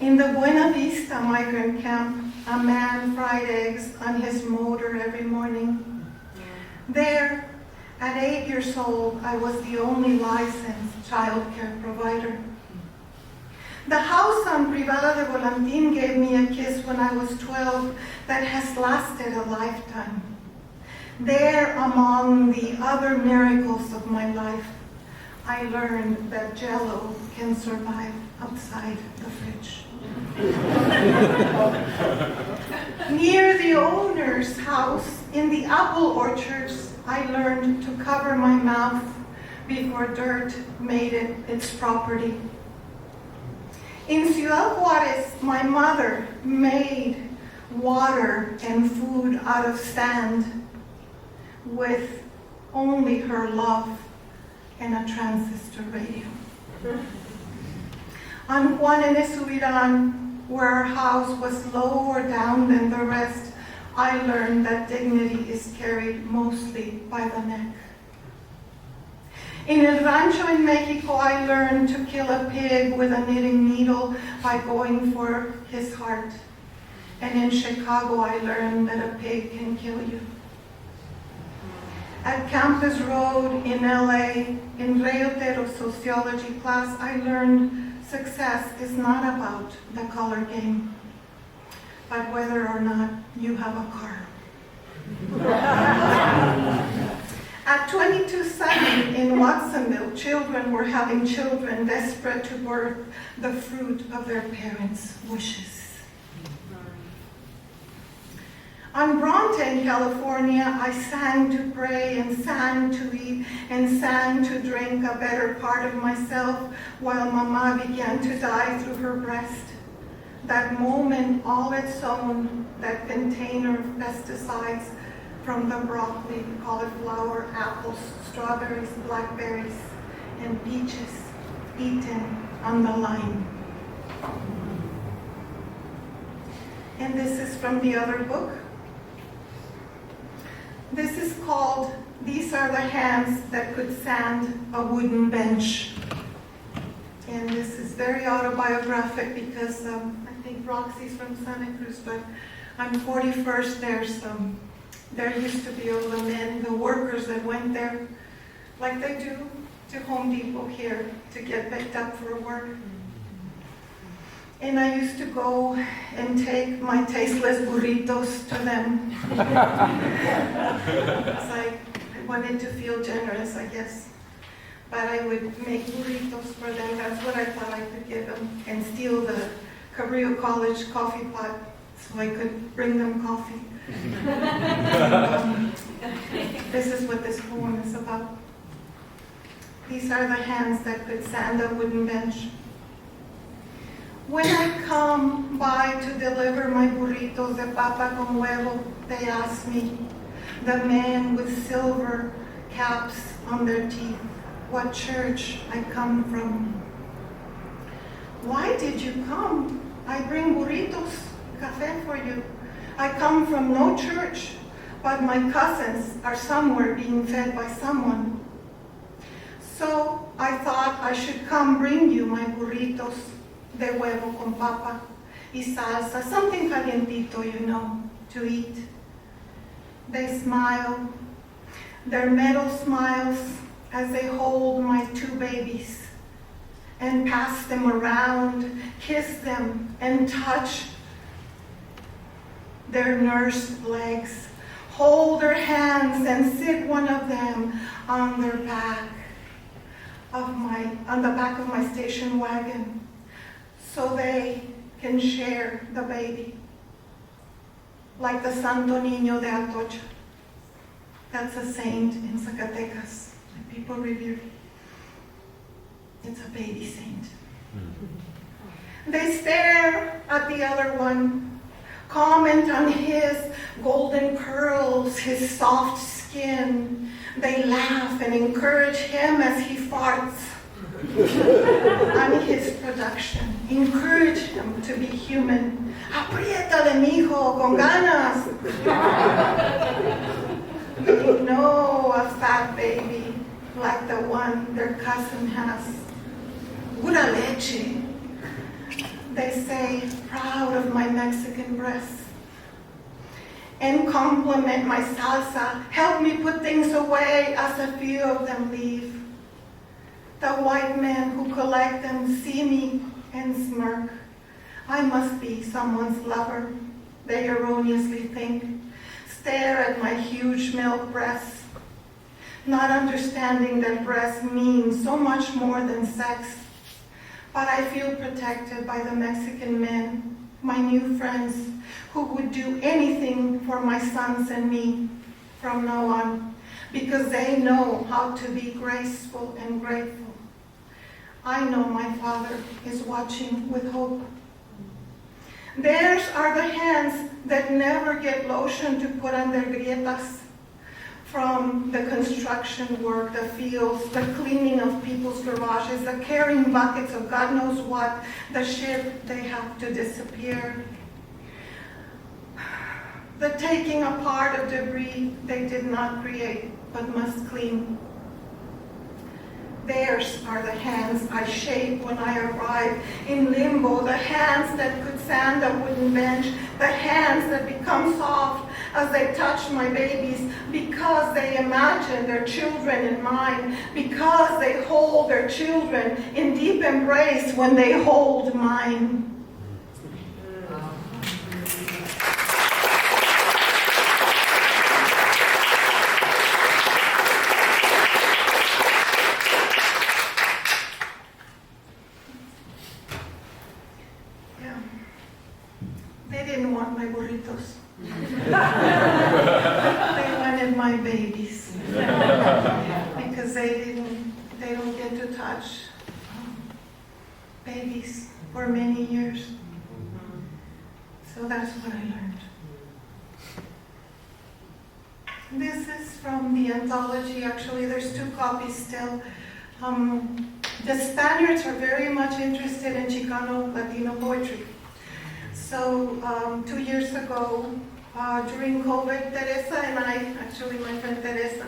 In the Buena Vista migrant camp, a man fried eggs on his motor every morning. There, at 8 years old, I was the only licensed child care provider. The house on Privada de Volantín gave me a kiss when I was 12 that has lasted a lifetime. There, among the other miracles of my life, I learned that Jell-O can survive outside the fridge. Near the owner's house, in the apple orchards, I learned to cover my mouth before dirt made it its property. In Ciudad Juárez, my mother made water and food out of sand with only her love and a transistor radio. On Juan N. Subiran, where our house was lower down than the rest, I learned that dignity is carried mostly by the neck. In El Rancho in Mexico, I learned to kill a pig with a knitting needle by going for his heart. And in Chicago, I learned that a pig can kill you. At Campus Road in LA, in Reutero sociology class, I learned success is not about the color game, but whether or not you have a car. At 22-7 in Watsonville, children were having children desperate to birth the fruit of their parents' wishes. On Bronte in California, I sang to pray and sang to eat and sang to drink a better part of myself while Mama began to die through her breast. That moment all its own, that container of pesticides from the broccoli, cauliflower, apples, strawberries, blackberries, and peaches eaten on the line. And this is from the other book. This is called, These Are the Hands That Could Sand a Wooden Bench. And this is very autobiographic because I think Roxy's from Santa Cruz, but on 41st there used to be all the men, the workers that went there, like they do to Home Depot here, to get picked up for work. And I used to go and take my tasteless burritos to them. It's like I wanted to feel generous, I guess. But I would make burritos for them. That's what I thought I could give them. And steal the Cabrillo College coffee pot so I could bring them coffee. This is what this poem is about. These are the hands that could sand a wooden bench. When I come by to deliver my burritos de papa con huevo, they ask me, the men with silver caps on their teeth, what church I come from. Why did you come? I bring burritos, café for you. I come from no church, but my cousins are somewhere being fed by someone. So I thought I should come bring you my burritos de huevo con papa y salsa, something calientito, you know, to eat. They smile, their metal smiles as they hold my two babies and pass them around, kiss them and touch their nursed legs, hold their hands and sit one of them on their back on the back of my station wagon, so they can share the baby, like the Santo Niño de Atocha. That's a saint in Zacatecas that people revere. It's a baby saint. They stare at the other one, comment on his golden curls, his soft skin. They laugh and encourage him as he farts on his production. Encourage him to be human. Apriétale, mijo, con ganas. They know a fat baby like the one their cousin has. Pura leche. They say, proud of my Mexican breasts. And compliment my salsa, help me put things away as a few of them leave. The white men who collect them see me and smirk. I must be someone's lover, they erroneously think. Stare at my huge milk breasts, not understanding that breasts mean so much more than sex. But I feel protected by the Mexican men, my new friends, who would do anything for my sons and me from now on, because they know how to be graceful and grateful. I know my Father is watching with hope. Theirs are the hands that never get lotion to put on their grietas from the construction work, the fields, the cleaning of people's garages, the carrying buckets of God knows what, the shit they have to disappear, the taking apart of debris they did not create but must clean. Theirs are the hands I shape when I arrive in limbo, the hands that could sand a wooden bench, the hands that become soft as they touch my babies because they imagine their children in mine, because they hold their children in deep embrace when they hold mine. They didn't want my burritos. They wanted my babies. Because they don't get to touch babies for many years. So that's what I learned. This is from the anthology. Actually, there's 2 copies still. The Spaniards are very much interested in Chicano Latino poetry. So 2 years ago, during COVID, Teresa and I, actually my friend Teresa,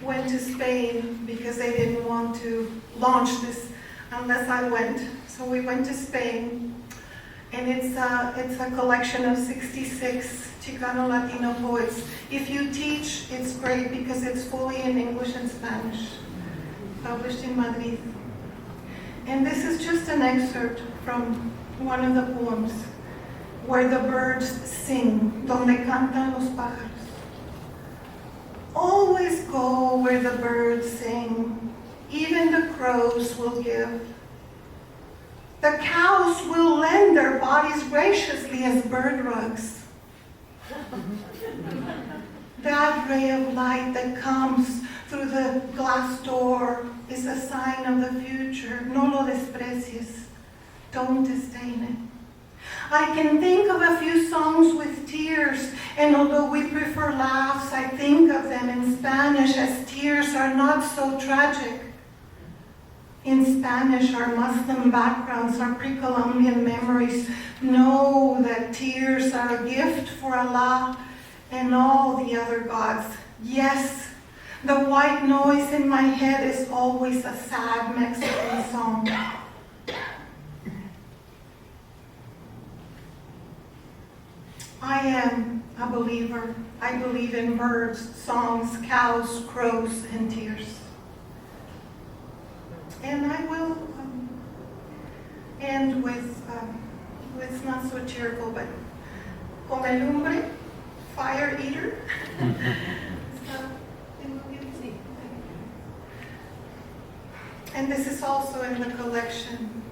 went to Spain because they didn't want to launch this unless I went. So we went to Spain, and it's a collection of 66 Chicano Latino poets. If you teach, it's great because it's fully in English and Spanish, published in Madrid. And this is just an excerpt from one of the poems, Where the Birds Sing, Donde Cantan los Pájaros. Always go where the birds sing, even the crows will give. The cows will lend their bodies graciously as bird rugs. That ray of light that comes through the glass door is a sign of the future. No lo desprecies. Don't disdain it. I can think of a few songs with tears, and although we prefer laughs, I think of them in Spanish, as tears are not so tragic. In Spanish, our Muslim backgrounds, our pre-Columbian memories know that tears are a gift for Allah and all the other gods. Yes, the white noise in my head is always a sad Mexican song. I am a believer. I believe in birds, songs, cows, crows, and tears. And I will end with, it's not so cheerful, but come lumbre, fire eater. And this is also in the collection.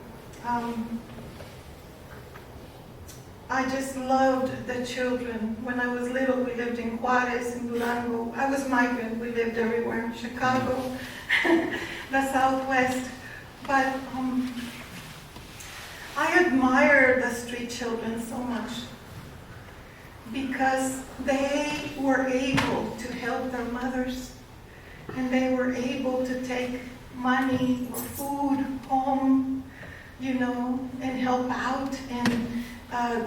I just loved the children. When I was little, we lived in Juarez, in Durango. I was migrant. We lived everywhere. Chicago, the Southwest. But I admire the street children so much because they were able to help their mothers, and they were able to take money or food home, and help out. And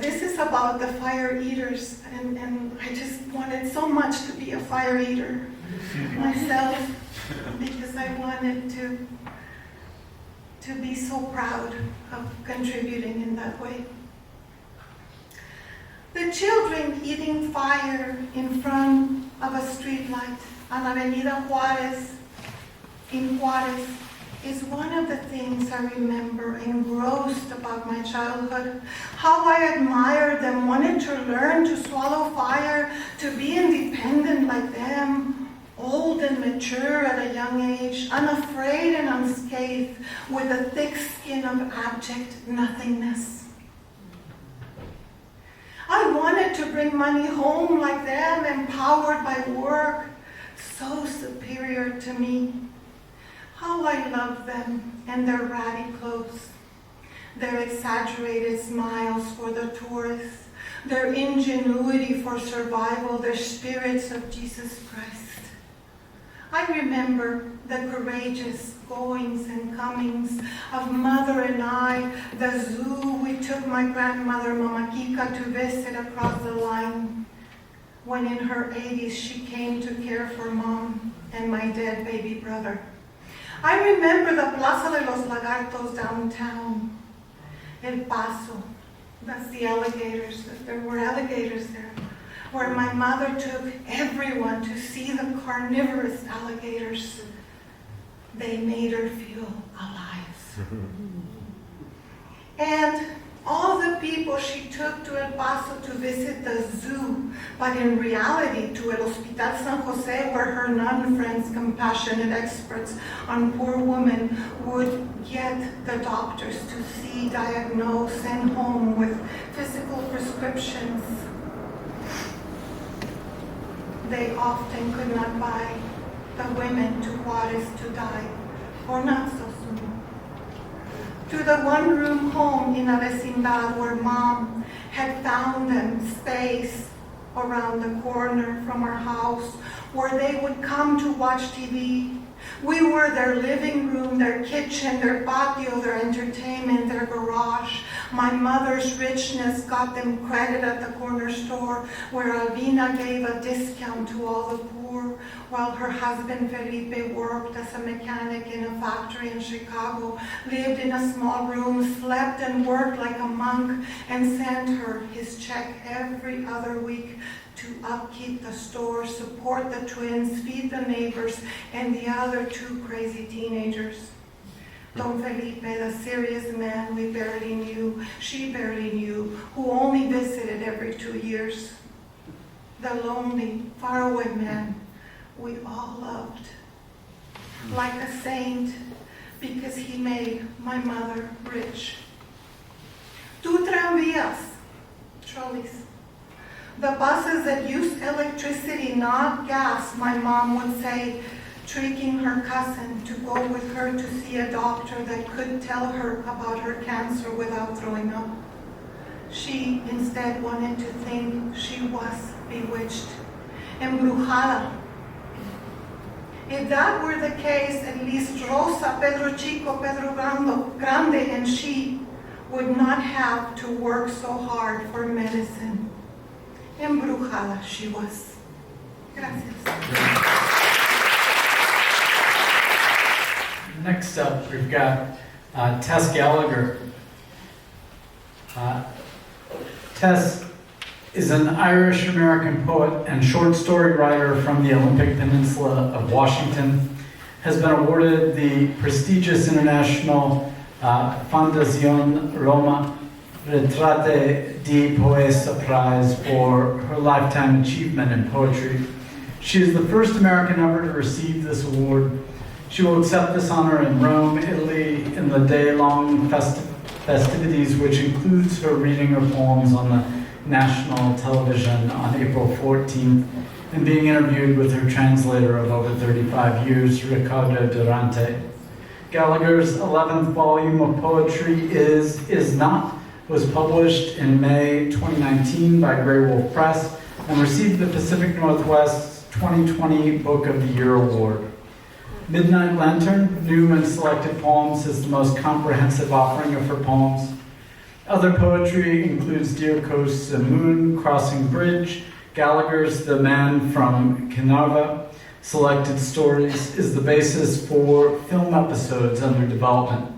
this is about the fire eaters, and I just wanted so much to be a fire eater myself because I wanted to be so proud of contributing in that way. The children eating fire in front of a street light on Avenida Juarez in Juarez is one of the things I remember engrossed about my childhood. How I admired them, wanted to learn to swallow fire, to be independent like them, old and mature at a young age, unafraid and unscathed, with a thick skin of abject nothingness. I wanted to bring money home like them, empowered by work, so superior to me. How I loved them and their ratty clothes, their exaggerated smiles for the tourists, their ingenuity for survival, their spirits of Jesus Christ. I remember the courageous goings and comings of Mother and I, the zoo we took my grandmother, Mama Kika, to visit across the line, when in her 80s she came to care for Mom and my dead baby brother. I remember the Plaza de los Lagartos downtown, El Paso. That's the alligators. There were alligators there, where my mother took everyone to see the carnivorous alligators. They made her feel alive. And all the people she took to El Paso to visit the zoo, but in reality to El Hospital San Jose, where her nun friends, compassionate experts on poor women, would get the doctors to see, diagnose, send home with physical prescriptions they often could not buy the women to Juarez to die, or not so soon. To the one-room home in a vecindad where Mom had found them space around the corner from our house, where they would come to watch TV. We were their living room, their kitchen, their patio, their entertainment, their garage. My mother's richness got them credit at the corner store, where Alvina gave a discount to all the poor, while her husband Felipe worked as a mechanic in a factory in Chicago, lived in a small room, slept and worked like a monk, and sent her his check every other week to upkeep the store, support the twins, feed the neighbors, and the other two crazy teenagers. Don Felipe, the serious man we barely knew, she barely knew, who only visited every 2 years. The lonely, faraway man we all loved. Like a saint, because he made my mother rich. Two tranvías, trolleys. The buses that use electricity, not gas, my mom would say, tricking her cousin to go with her to see a doctor that could tell her about her cancer without throwing up. She instead wanted to think she was bewitched, embrujada. If that were the case, at least Rosa, Pedro Chico, Pedro Grande, and she would not have to work so hard for medicine. Embrujada she was. Gracias. Next up, we've got Tess Gallagher. Tess is an Irish-American poet and short story writer from the Olympic Peninsula of Washington, has been awarded the prestigious international Fondazione Roma Retrate di Poesia Prize for her lifetime achievement in poetry. She is the first American ever to receive this award. She will accept this honor in Rome, Italy, in the day-long festivities, which includes her reading her poems on the national television on April 14th, and being interviewed with her translator of over 35 years, Ricardo Durante. Gallagher's 11th volume of poetry, Is Not, was published in May 2019 by Grey Wolf Press and received the Pacific Northwest's 2020 Book of the Year Award. Midnight Lantern, New and Selected Poems, is the most comprehensive offering of her poems. Other poetry includes Dear Coasts and Moon, Crossing Bridge, Gallagher's The Man from Kinarva. Selected Stories is the basis for film episodes under development.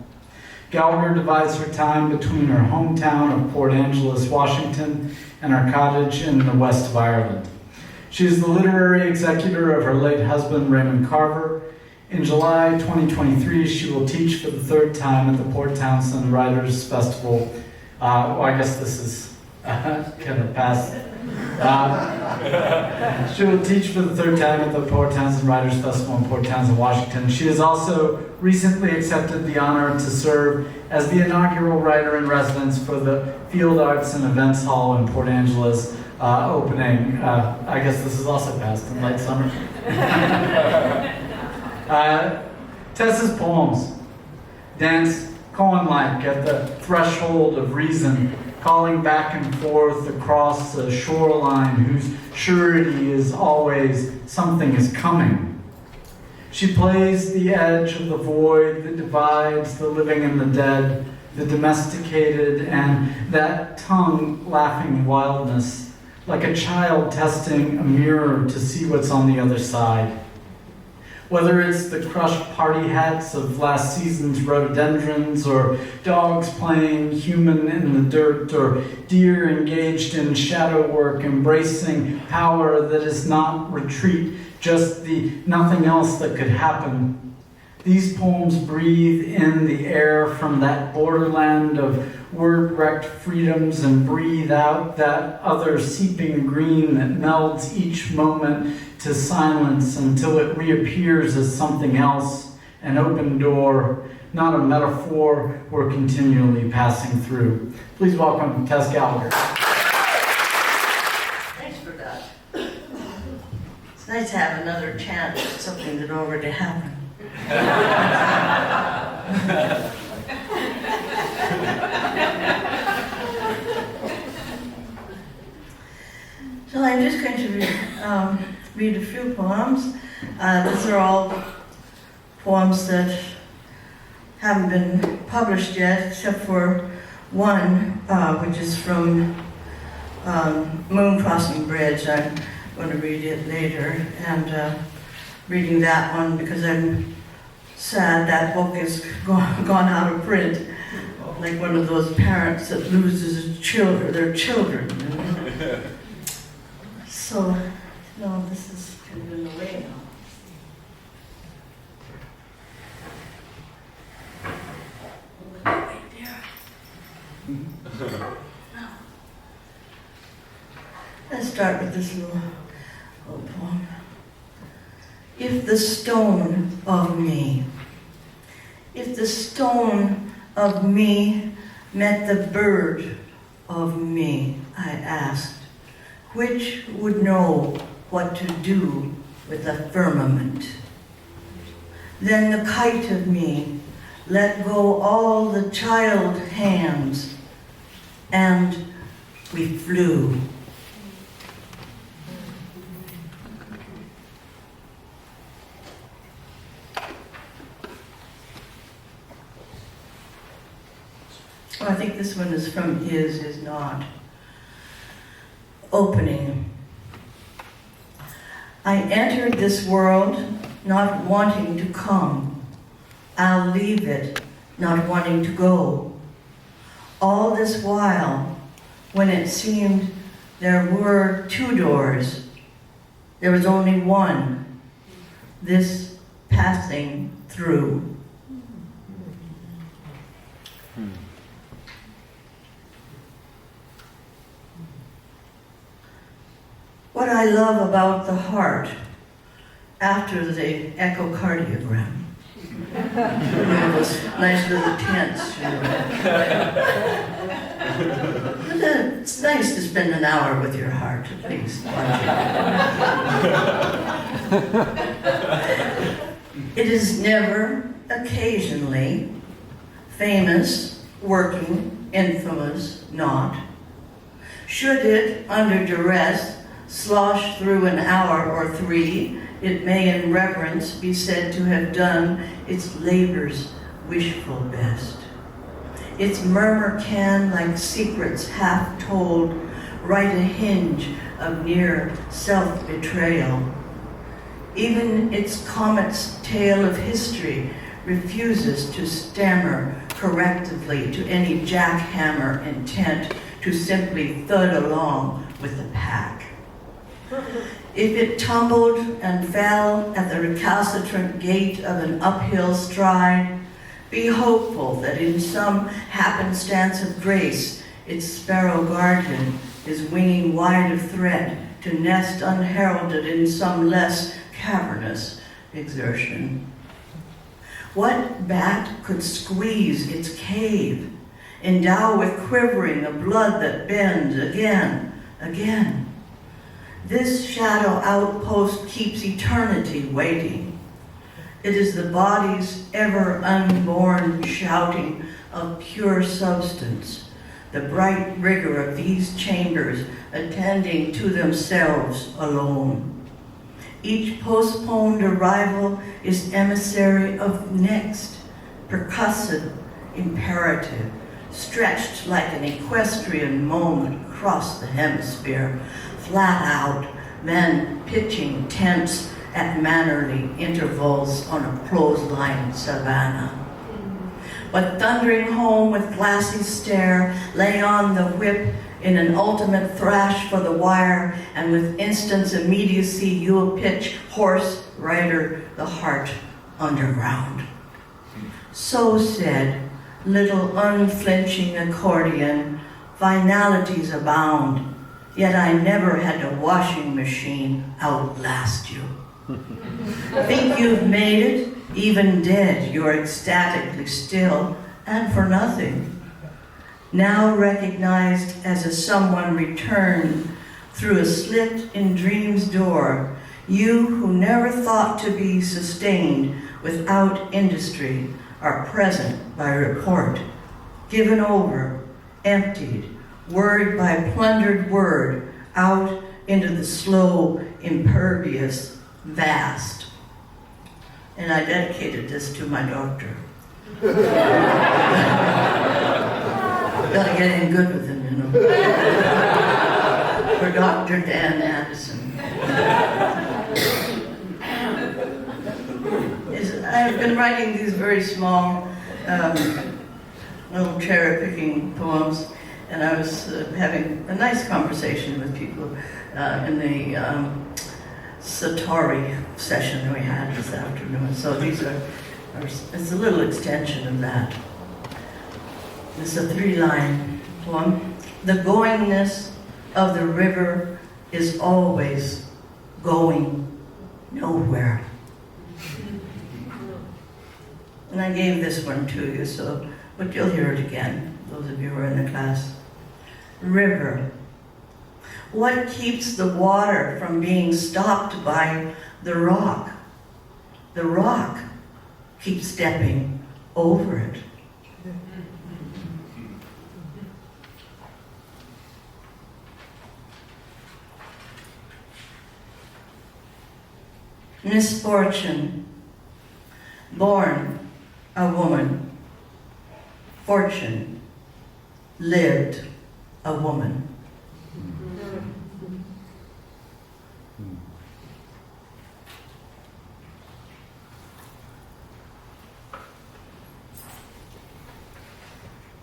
Gallagher divides her time between her hometown of Port Angeles, Washington, and her cottage in the west of Ireland. She is the literary executor of her late husband, Raymond Carver. In July 2023, she will teach for the third time at the Port Townsend Writers Festival. I guess this is kind of past. She will teach for the third time at the Port Townsend Writers Festival in Port Townsend, Washington. She has also recently accepted the honor to serve as the inaugural writer-in-residence for the Field Arts and Events Hall in Port Angeles, opening, I guess this is also past in late summer. Tess's poems dance koan-like at the threshold of reason, calling back and forth across a shoreline whose surety is always something is coming. She plays the edge of the void that divides the living and the dead, the domesticated, and that tongue laughing wildness, like a child testing a mirror to see what's on the other side. Whether it's the crushed party hats of last season's rhododendrons, or dogs playing human in the dirt, or deer engaged in shadow work, embracing power that is not retreat, just the nothing else that could happen. These poems breathe in the air from that borderland of word-wrecked freedoms and breathe out that other seeping green that melds each moment to silence until it reappears as something else, an open door, not a metaphor we're continually passing through. Please welcome Tess Gallagher. Thanks for that. It's nice to have another chance at something that already happened. So I'm just going to read read a few poems. These are all poems that haven't been published yet, except for one, which is from Moon Crossing Bridge. I'm going to read it later, and reading that one because I'm sad that book is gone out of print, like one of those parents that loses their children. You know? So, no, this is kind of in the way now. Let's start with this little poem. If the stone of me, if the stone of me met the bird of me, I asked, which would know what to do with the firmament? Then the kite of me let go all the child hands, and we flew. Oh, I think this one is from Is Not. Opening. I entered this world not wanting to come. I'll leave it not wanting to go. All this while, when it seemed there were two doors, there was only one, this passing through. What I love about the heart after the echocardiogram. Those nice little tents. You know. It's nice to spend an hour with your heart, at least. It is never, occasionally, famous, working, infamous, not. Should it, under duress, slosh through an hour or three, it may in reverence be said to have done its labor's wishful best. Its murmur can, like secrets half told, write a hinge of near self-betrayal. Even its comet's tale of history refuses to stammer correctively to any jackhammer intent to simply thud along with the pack. If it tumbled and fell at the recalcitrant gait of an uphill stride, be hopeful that in some happenstance of grace, its sparrow guardian is winging wide of threat to nest unheralded in some less cavernous exertion. What bat could squeeze its cave, endow with quivering a blood that bends again, again? This shadow outpost keeps eternity waiting. It is the body's ever unborn shouting of pure substance, the bright rigor of these chambers attending to themselves alone. Each postponed arrival is emissary of next, percussive imperative, stretched like an equestrian moment across the hemisphere, flat out, then pitching tents at mannerly intervals on a clothesline savanna. But thundering home with glassy stare, lay on the whip in an ultimate thrash for the wire, and with instant's immediacy you'll pitch horse, rider, the heart underground. So said, little unflinching accordion, finalities abound, yet I never had a washing machine outlast you. Think you've made it? Even dead, you're ecstatically still, and for nothing. Now recognized as a someone returned through a slit in dream's door, you who never thought to be sustained without industry are present by report, given over, emptied, word by plundered word, out into the slow, impervious vast. And I dedicated this to my doctor. Gotta get in good with him, you know. For Dr. Dan Addison. I've been writing these very small, little cherry-picking poems, and I was having a nice conversation with people in the Satori session we had this afternoon. So these are it's a little extension of that. It's a 3-line poem. The goingness of the river is always going nowhere. And I gave this one to you, but you'll hear it again, those of you who are in the class. River. What keeps the water from being stopped by the rock? The rock keeps stepping over it. Misfortune. Born a woman. Fortune. Lived a woman.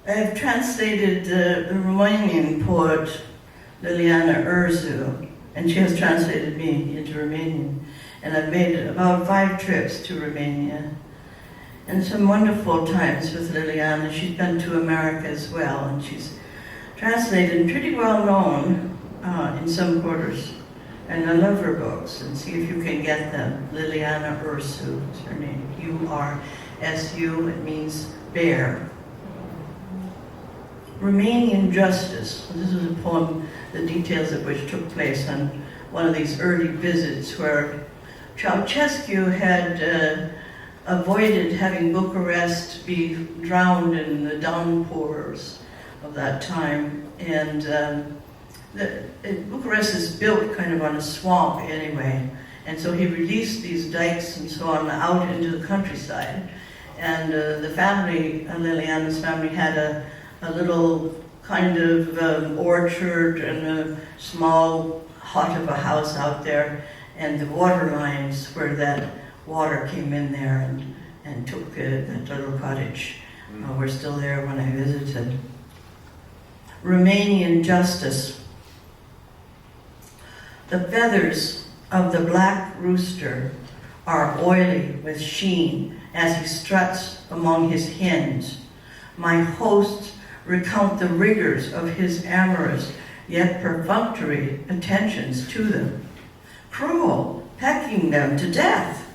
I have translated the Romanian poet Liliana Urzu, and she has translated me into Romanian. And I've made about 5 trips to Romania, and some wonderful times with Liliana. She's been to America as well, and she's translated and pretty well known in some quarters. And I love her books, and see if you can get them. Liliana Ursu is her name. U-R-S-U, it means bear. Romanian Justice. This is a poem, the details of which took place on one of these early visits where Ceausescu had avoided having Bucharest be drowned in the downpours of that time. And Bucharest is built kind of on a swamp anyway. And so he released these dikes and so on out into the countryside. And the family, Liliana's family, had a little kind of orchard and a small hut of a house out there, and the water lines where that water came in there and took that little cottage were still there when I visited. Romanian Justice. The feathers of the black rooster are oily with sheen as he struts among his hens. My hosts recount the rigors of his amorous yet perfunctory attentions to them, cruel, pecking them to death.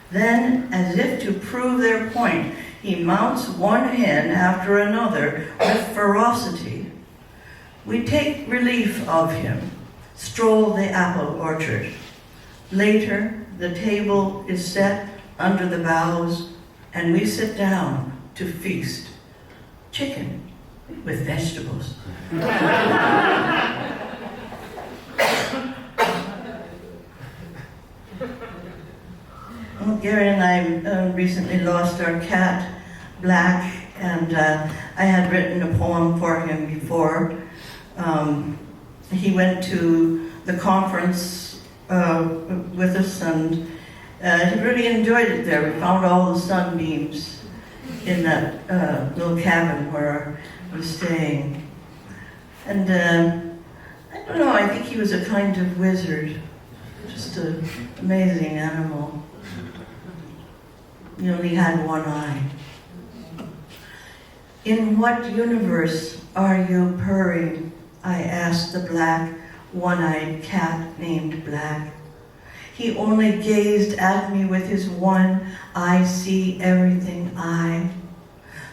Then, as if to prove their point, he mounts one hen after another with ferocity. We take relief of him, stroll the apple orchard. Later, the table is set under the boughs, and we sit down to feast. Chicken with vegetables. Well, Gary and I recently lost our cat, Black, and I had written a poem for him before. He went to the conference with us, and he really enjoyed it there. We found all the sunbeams in that little cabin where I was staying. And I don't know, I think he was a kind of wizard, just an amazing animal. He only had one eye. In what universe are you purring? I asked the black, one-eyed cat named Black. He only gazed at me with his one I see everything eye.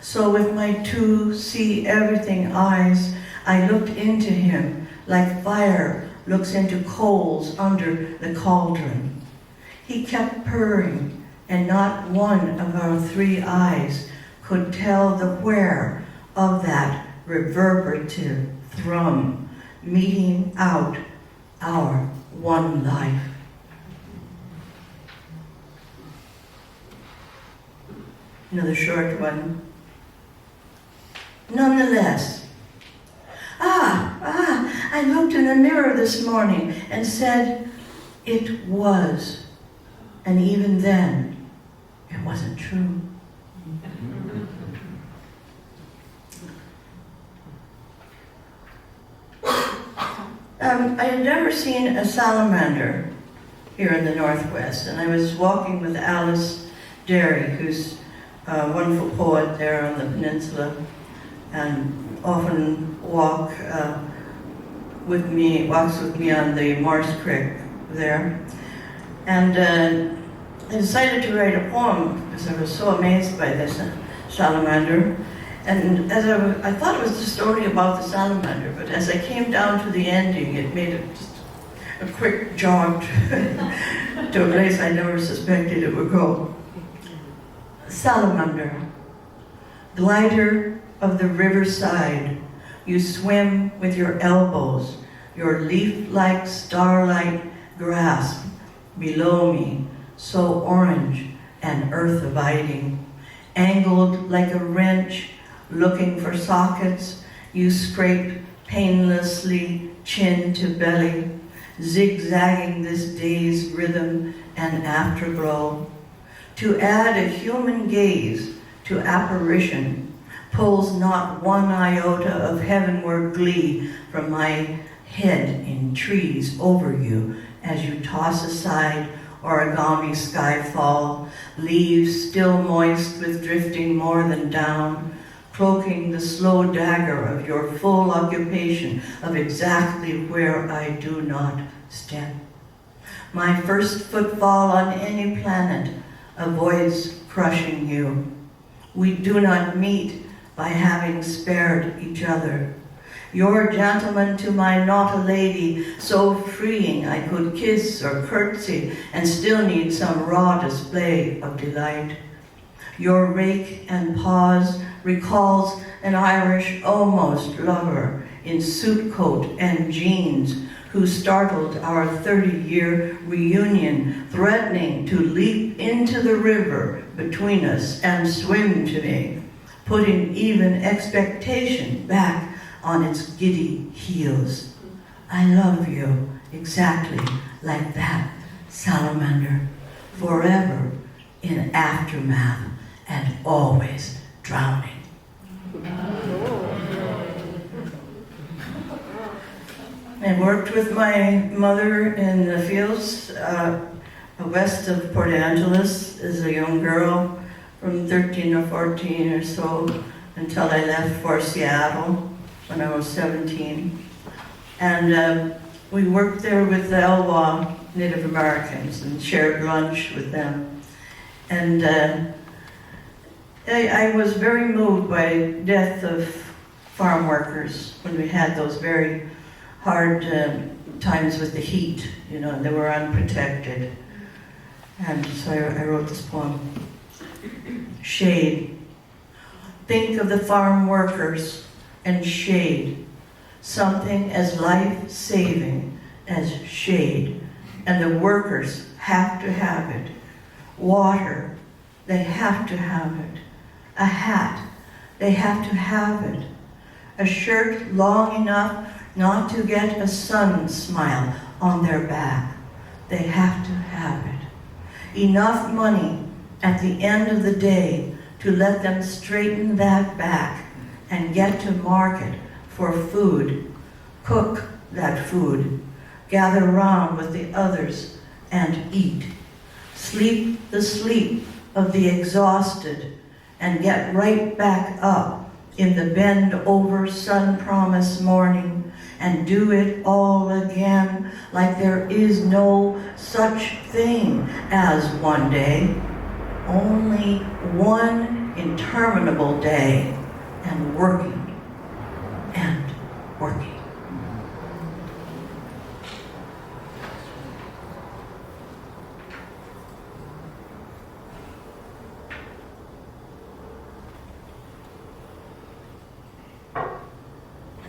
So with my 2 see everything eyes, I looked into him like fire looks into coals under the cauldron. He kept purring, and not one of our 3 eyes could tell the where of that reverberative thrum, meeting out our one life. Another short one. Nonetheless, I looked in the mirror this morning and said, it was. And even then, it wasn't true. I had never seen a salamander here in the Northwest, and I was walking with Alice Derry, who's a wonderful poet there on the peninsula, and often walks with me on the Morse Creek there. And I decided to write a poem because I was so amazed by this salamander. And as I thought it was a story about the salamander, but as I came down to the ending, it made it just a quick jog to a place I never suspected it would go. Salamander, glider of the riverside, you swim with your elbows, your leaf-like starlight grasp below me, so orange and earth-abiding. Angled like a wrench, looking for sockets, you scrape painlessly chin to belly, zigzagging this day's rhythm and afterglow. To add a human gaze to apparition pulls not one iota of heavenward glee from my head in trees over you as you toss aside origami skyfall, leaves still moist with drifting more than down, cloaking the slow dagger of your full occupation of exactly where I do not step. My first footfall on any planet avoids crushing you. We do not meet by having spared each other. You're gentleman to my not a lady, so freeing I could kiss or curtsy and still need some raw display of delight. Your rake and pause recalls an Irish almost lover in suit coat and jeans who startled our 30-year reunion, threatening to leap into the river between us and swim to me, putting even expectation back on its giddy heels. I love you exactly like that, salamander, forever in aftermath and always drowning. I worked with my mother in the fields west of Port Angeles as a young girl from 13 or 14 or so until I left for Seattle when I was 17. And we worked there with the Elwha Native Americans and shared lunch with them. And I was very moved by death of farm workers when we had those very hard times with the heat, and they were unprotected. And so I wrote this poem. Shade. Think of the farm workers and shade, something as life-saving as shade. And the workers have to have it. Water, they have to have it. A hat, they have to have it. A shirt long enough not to get a sun smile on their back. They have to have it. Enough money at the end of the day to let them straighten that back and get to market for food, cook that food, gather around with the others and eat. Sleep the sleep of the exhausted and get right back up in the bend-over sun-promised morning and do it all again like there is no such thing as one day, only one interminable day, and working and working.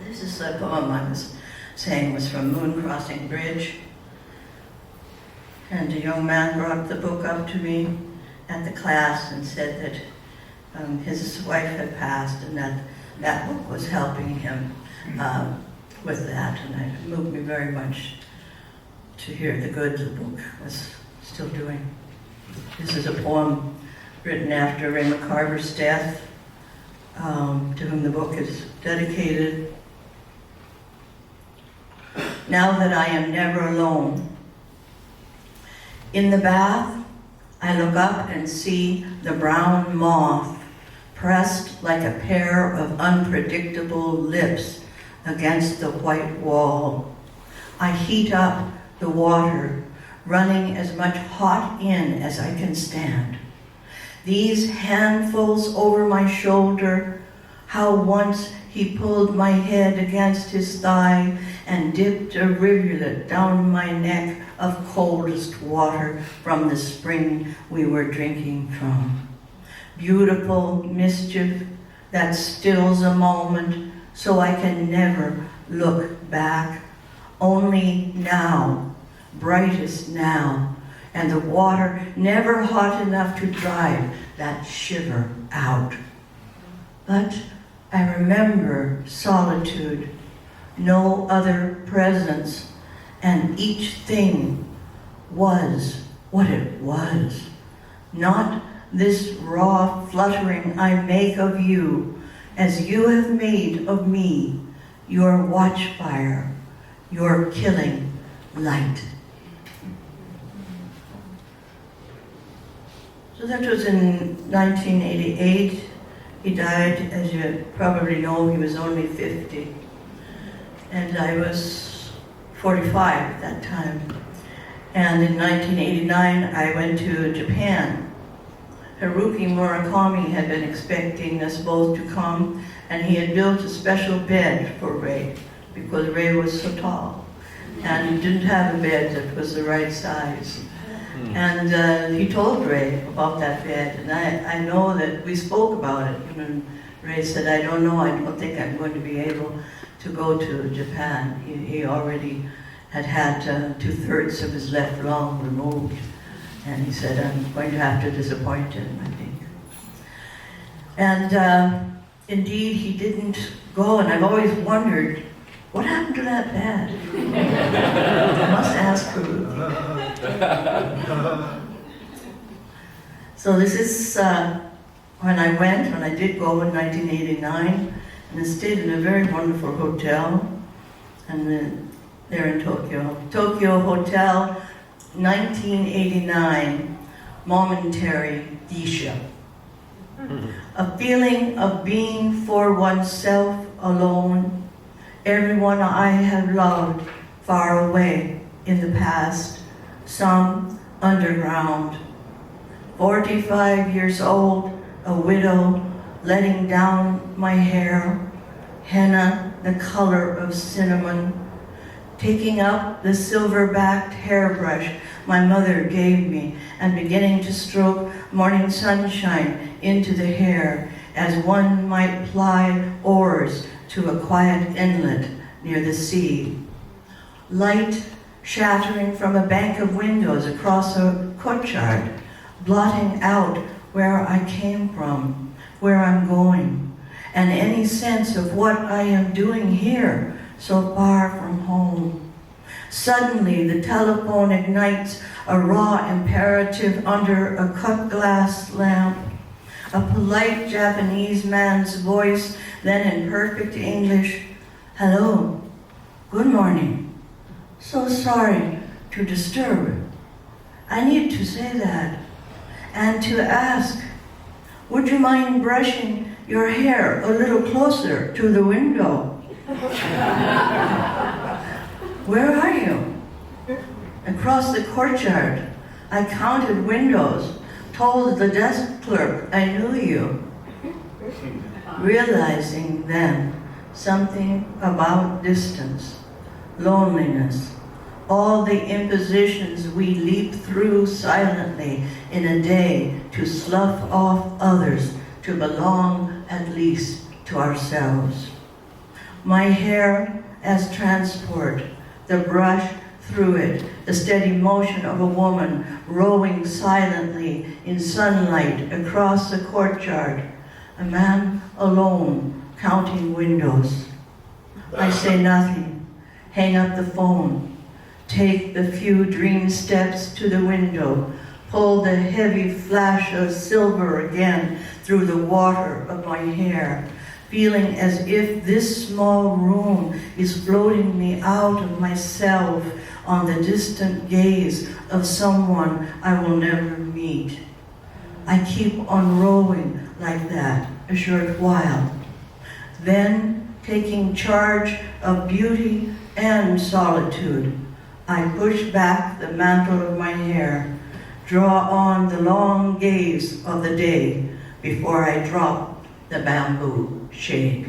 This is a poem I was saying was from Moon Crossing Bridge. And a young man brought the book up to me at the class and said that his wife had passed and that book was helping him with that. And it moved me very much to hear the good the book was still doing. This is a poem written after Ray McCarver's death, to whom the book is dedicated. Now that I am never alone. In the bath, I look up and see the brown moth pressed like a pair of unpredictable lips against the white wall. I heat up the water, running as much hot in as I can stand. These handfuls over my shoulder, how once he pulled my head against his thigh and dipped a rivulet down my neck of coldest water from the spring we were drinking from. Beautiful mischief that stills a moment so I can never look back. Only now, brightest now, and the water never hot enough to drive that shiver out. But I remember solitude, no other presence, and each thing was what it was. Not this raw fluttering I make of you, as you have made of me, your watchfire, your killing light. So that was in 1988. He died, as you probably know, he was only 50. And I was 45 at that time. And in 1989, I went to Japan. Haruki Murakami had been expecting us both to come, and he had built a special bed for Ray, because Ray was so tall. And he didn't have a bed that was the right size. And he told Ray about that bed, and I know that we spoke about it. And Ray said, I don't know, I don't think I'm going to be able to go to Japan. He already had 2/3 of his left lung removed. And he said, I'm going to have to disappoint him, I think. And indeed, he didn't go, and I've always wondered, what happened to that bed? I must ask Haruki. So this is when I did go in 1989, and I stayed in a very wonderful hotel, and there in Tokyo. Tokyo Hotel, 1989, momentary geisha. A feeling of being for oneself alone, everyone I have loved far away in the past, some underground. 45 years old, a widow, letting down my hair, henna the color of cinnamon, taking up the silver-backed hairbrush my mother gave me and beginning to stroke morning sunshine into the hair as one might ply oars to a quiet inlet near the sea. Light shattering from a bank of windows across a courtyard, blotting out where I came from, where I'm going, and any sense of what I am doing here, so far from home. Suddenly, the telephone ignites a raw imperative under a cut glass lamp. A polite Japanese man's voice, then in perfect English, hello, good morning. So sorry to disturb. I need to say that. And to ask, would you mind brushing your hair a little closer to the window? Where are you? Across the courtyard. I counted windows, told the desk clerk I knew you. Realizing then something about distance, loneliness, all the impositions we leap through silently in a day to slough off others, to belong at least to ourselves. My hair as transport, the brush through it, the steady motion of a woman rowing silently in sunlight across the courtyard, a man alone counting windows. I say nothing, hang up the phone, take the few dream steps to the window, pull the heavy flash of silver again through the water of my hair, feeling as if this small room is floating me out of myself on the distant gaze of someone I will never meet. I keep on rowing like that a short while. Then, taking charge of beauty and solitude, I push back the mantle of my hair, draw on the long gaze of the day before I drop the bamboo shade.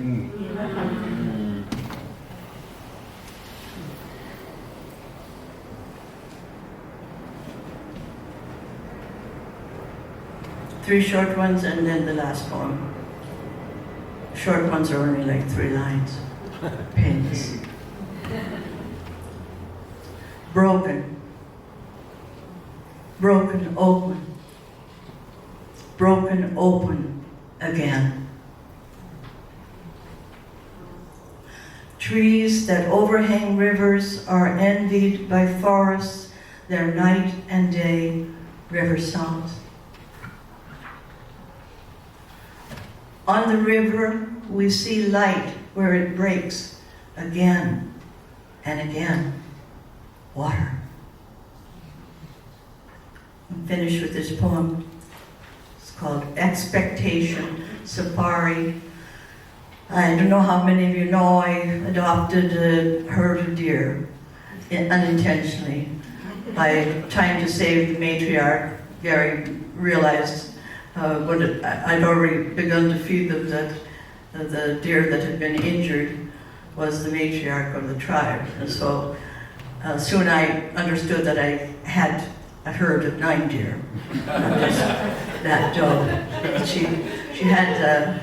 Three short ones and then the last poem. Short ones are only like 3 lines. Pins. Broken. Broken open. Broken open again. Trees that overhang rivers are envied by forests, their night and day river songs. On the river, we see light where it breaks again and again. Water. I'm finished with this poem. It's called Expectation Safari. I don't know how many of you know I adopted a herd of deer unintentionally. By trying to save the matriarch, Gary realized I'd already begun to feed them that the deer that had been injured was the matriarch of the tribe. And so soon I understood that I had a herd of 9 deer. Not just that doe. She had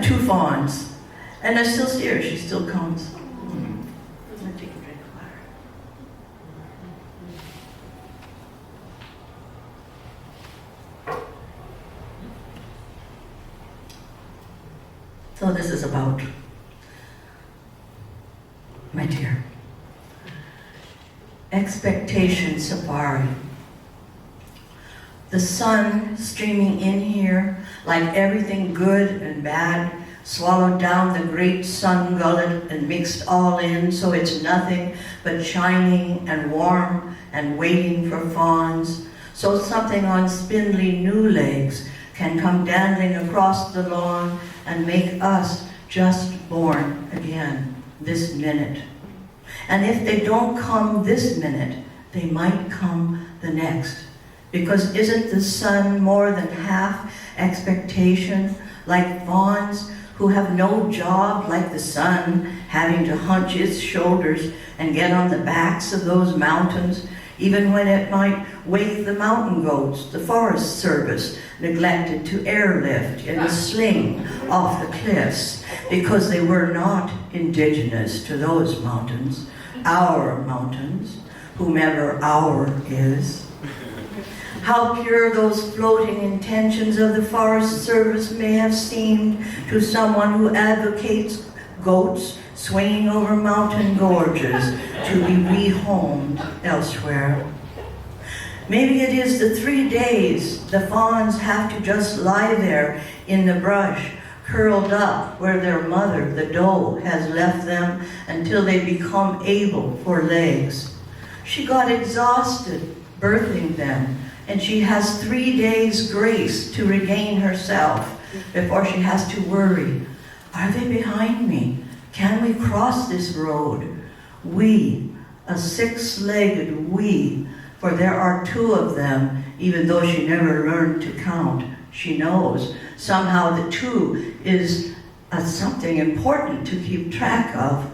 2 fawns, and I still see her. She still comes. I'm gonna take a drink of water. So this is about my dear. Expectation safari. The sun streaming in here, like everything good and bad, swallowed down the great sun gullet and mixed all in, so it's nothing but shining and warm and waiting for fawns. So something on spindly new legs can come dandling across the lawn and make us just born again this minute. And if they don't come this minute, they might come the next. Because isn't the sun more than half expectation, like fawns who have no job like the sun, having to hunch its shoulders and get on the backs of those mountains, even when it might wake the mountain goats the Forest Service neglected to airlift in a sling off the cliffs because they were not indigenous to those mountains, our mountains, whomever our is. How pure those floating intentions of the Forest Service may have seemed to someone who advocates goats swinging over mountain gorges to be rehomed elsewhere. Maybe it is the 3 days the fawns have to just lie there in the brush, curled up where their mother, the doe, has left them until they become able for legs. She got exhausted birthing them, and she has 3 days grace to regain herself before she has to worry. Are they behind me? Can we cross this road? We, a 6-legged we, for there are 2 of them, even though she never learned to count. She knows. Somehow the 2 is something important to keep track of.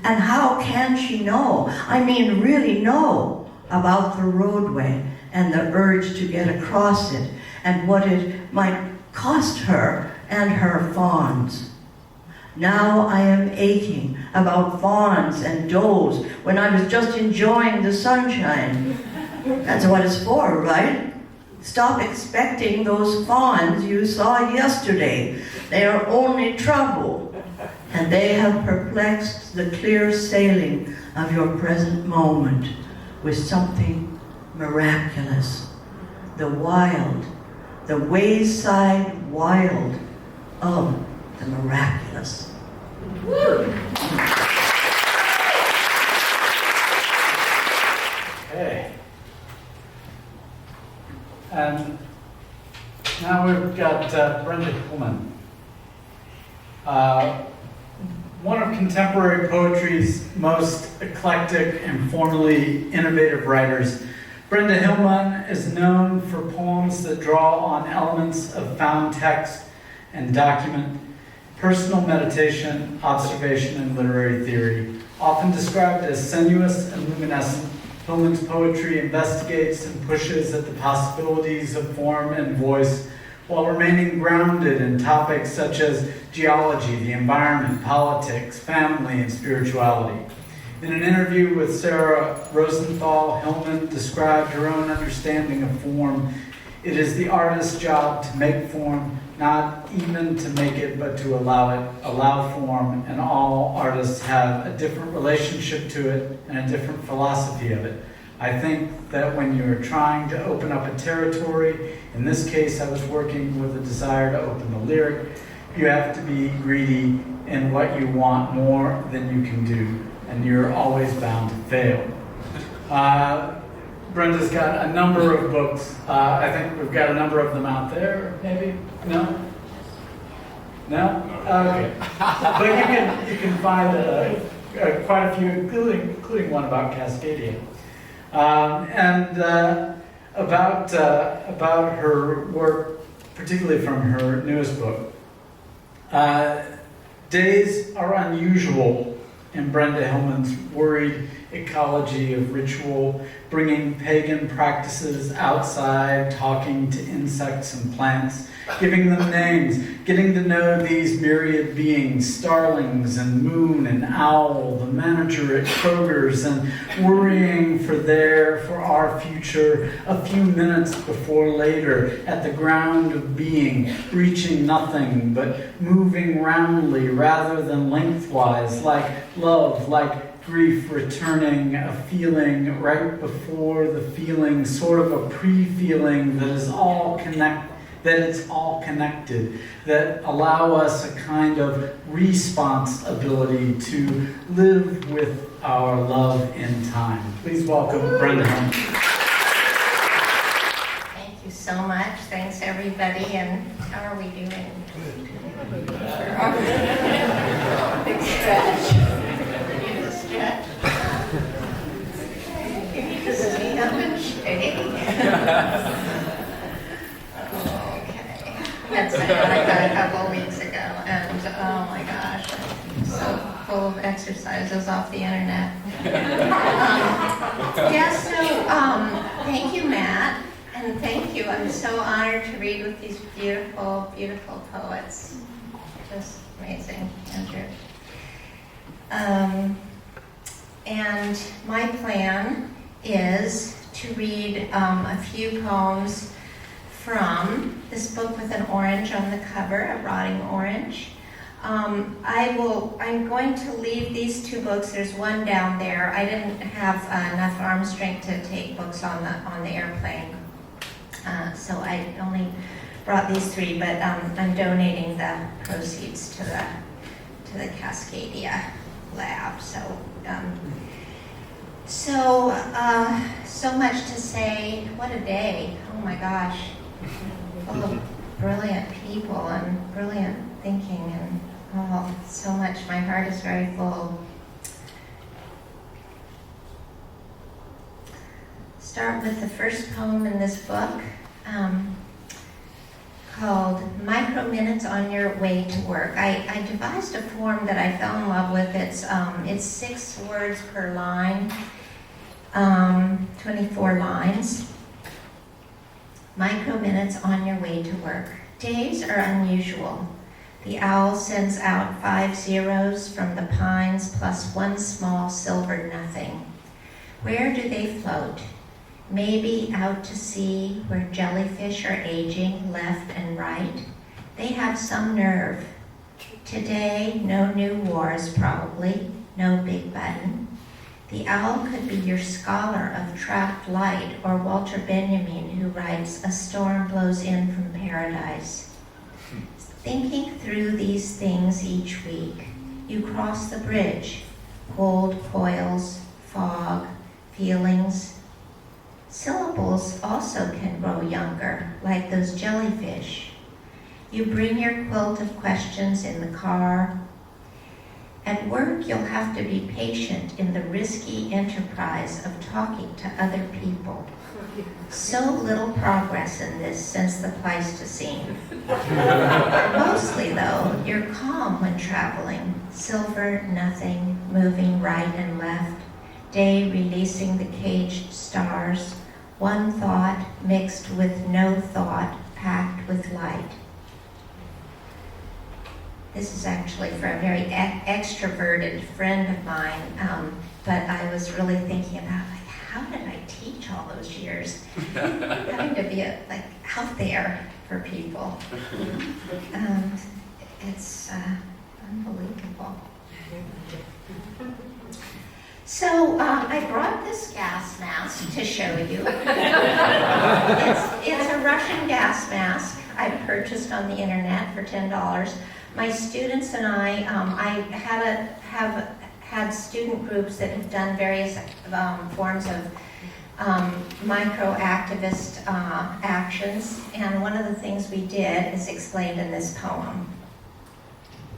And how can she know? I mean, really know about the roadway and the urge to get across it and what it might cost her and her fawns. Now I am aching about fawns and does when I was just enjoying the sunshine. That's what it's for, right? Stop expecting those fawns you saw yesterday. They are only trouble, and they have perplexed the clear sailing of your present moment with something miraculous. The wild, the wayside wild of the miraculous. Woo! Okay. And now we've got Brenda Hillman. One of contemporary poetry's most eclectic and formally innovative writers, Brenda Hillman is known for poems that draw on elements of found text and document, personal meditation, observation, and literary theory. Often described as sensuous and luminescent, Hillman's poetry investigates and pushes at the possibilities of form and voice while remaining grounded in topics such as geology, the environment, politics, family, and spirituality. In an interview with Sarah Rosenthal, Hillman described her own understanding of form. It is the artist's job to make form, not even to make it, but to allow form, and all artists have a different relationship to it and a different philosophy of it. I think that when you're trying to open up a territory, in this case I was working with a desire to open the lyric, you have to be greedy in what you want more than you can do, and you're always bound to fail. Brenda's got a number of books. I think we've got a number of them out there, maybe? No? No? Okay. But you can find quite a few, including one about Cascadia. And about her work, particularly from her newest book. Days are unusual in Brenda Hillman's worried ecology of ritual, bringing pagan practices outside, talking to insects and plants, giving them names, getting to know these myriad beings, starlings and moon and owl, the manager at Kroger's, and worrying for our future a few minutes before later at the ground of being, reaching nothing but moving roundly rather than lengthwise, like love, like grief returning, a feeling right before the feeling, sort of a pre-feeling that is all connected, that allow us a kind of responsibility to live with our love in time. Please welcome Brenda Hillman. Thank you so much. Thanks everybody. And how are we doing? Big stretch. You need a stretch. You need to stay up and shake. That's what I got a couple weeks ago, and oh my gosh, I'm so full of exercises off the internet. Thank you, Matt, and thank you. I'm so honored to read with these beautiful, beautiful poets. Just amazing, Andrew. And my plan is to read a few poems from this book with an orange on the cover, a rotting orange. I'm going to leave these two books. There's one down there. I didn't have enough arm strength to take books on the airplane, so I only brought these three. But I'm donating the proceeds to the Cascadia lab. So much to say. What a day! Oh my gosh. Full of brilliant people and brilliant thinking, and so much. My heart is very full. Start with the first poem in this book, called Micro Minutes on Your Way to Work. I devised a form that I fell in love with. It's 6 words per line, 24 lines. Micro minutes on your way to work. Days are unusual. The owl sends out 5 zeros from the pines plus 1 small silver nothing. Where do they float? Maybe out to sea where jellyfish are aging left and right. They have some nerve. Today, no new wars probably, no big button. The owl could be your scholar of trapped light, or Walter Benjamin, who writes, "A storm blows in from paradise." Thinking through these things each week, you cross the bridge, cold coils, fog, feelings. Syllables also can grow younger, like those jellyfish. You bring your quilt of questions in the car. At work, you'll have to be patient in the risky enterprise of talking to other people. So little progress in this since the Pleistocene. Mostly, though, you're calm when traveling. Silver, nothing, moving right and left. Day releasing the caged stars. One thought mixed with no thought, packed with light. This is actually for a very extroverted friend of mine, but I was really thinking about, like, how did I teach all those years? Having to be out there for people. It's unbelievable. So I brought this gas mask to show you. It's a Russian gas mask I purchased on the internet for $10. My students and I have had student groups that have done various forms of micro-activist actions, and one of the things we did is explained in this poem.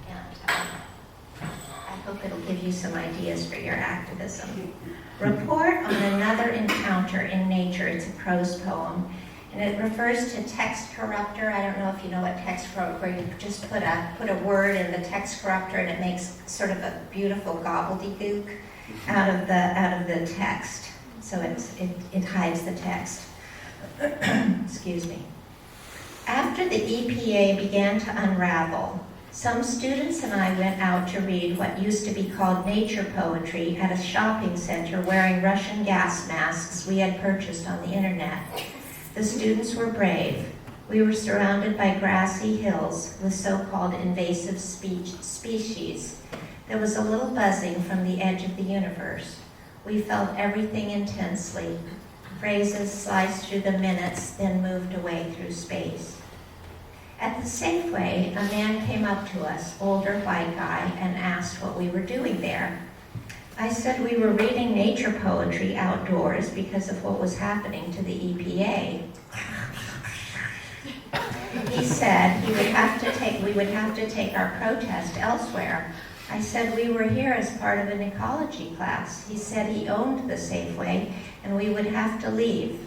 And I hope it'll give you some ideas for your activism. Report on another encounter in nature. It's a prose poem. And it refers to text corruptor. I don't know if you know what text corruptor, where you just put a word in the text corruptor and it makes sort of a beautiful gobbledygook out of the text. So it hides the text. Excuse me. After the EPA began to unravel, some students and I went out to read what used to be called nature poetry at a shopping center wearing Russian gas masks we had purchased on the internet. The students were brave. We were surrounded by grassy hills with so-called invasive species. There was a little buzzing from the edge of the universe. We felt everything intensely. Phrases sliced through the minutes, then moved away through space. At the Safeway, a man came up to us, older white guy, and asked what we were doing there. I said we were reading nature poetry outdoors because of what was happening to the EPA. He said we would have to take our protest elsewhere. I said we were here as part of an ecology class. He said he owned the Safeway and we would have to leave.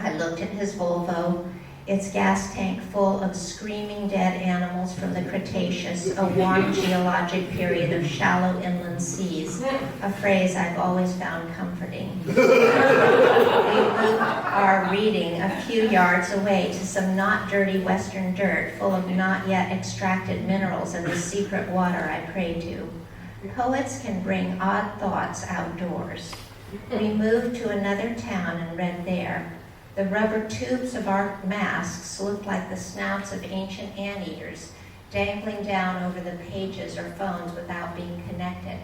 I looked at his Volvo, its gas tank full of screaming dead animals from the Cretaceous, a warm geologic period of shallow inland seas, a phrase I've always found comforting. We moved our reading a few yards away to some not dirty western dirt full of not yet extracted minerals and the secret water I pray to. Poets can bring odd thoughts outdoors. We moved to another town and read there. The rubber tubes of our masks looked like the snouts of ancient anteaters, dangling down over the pages or phones without being connected.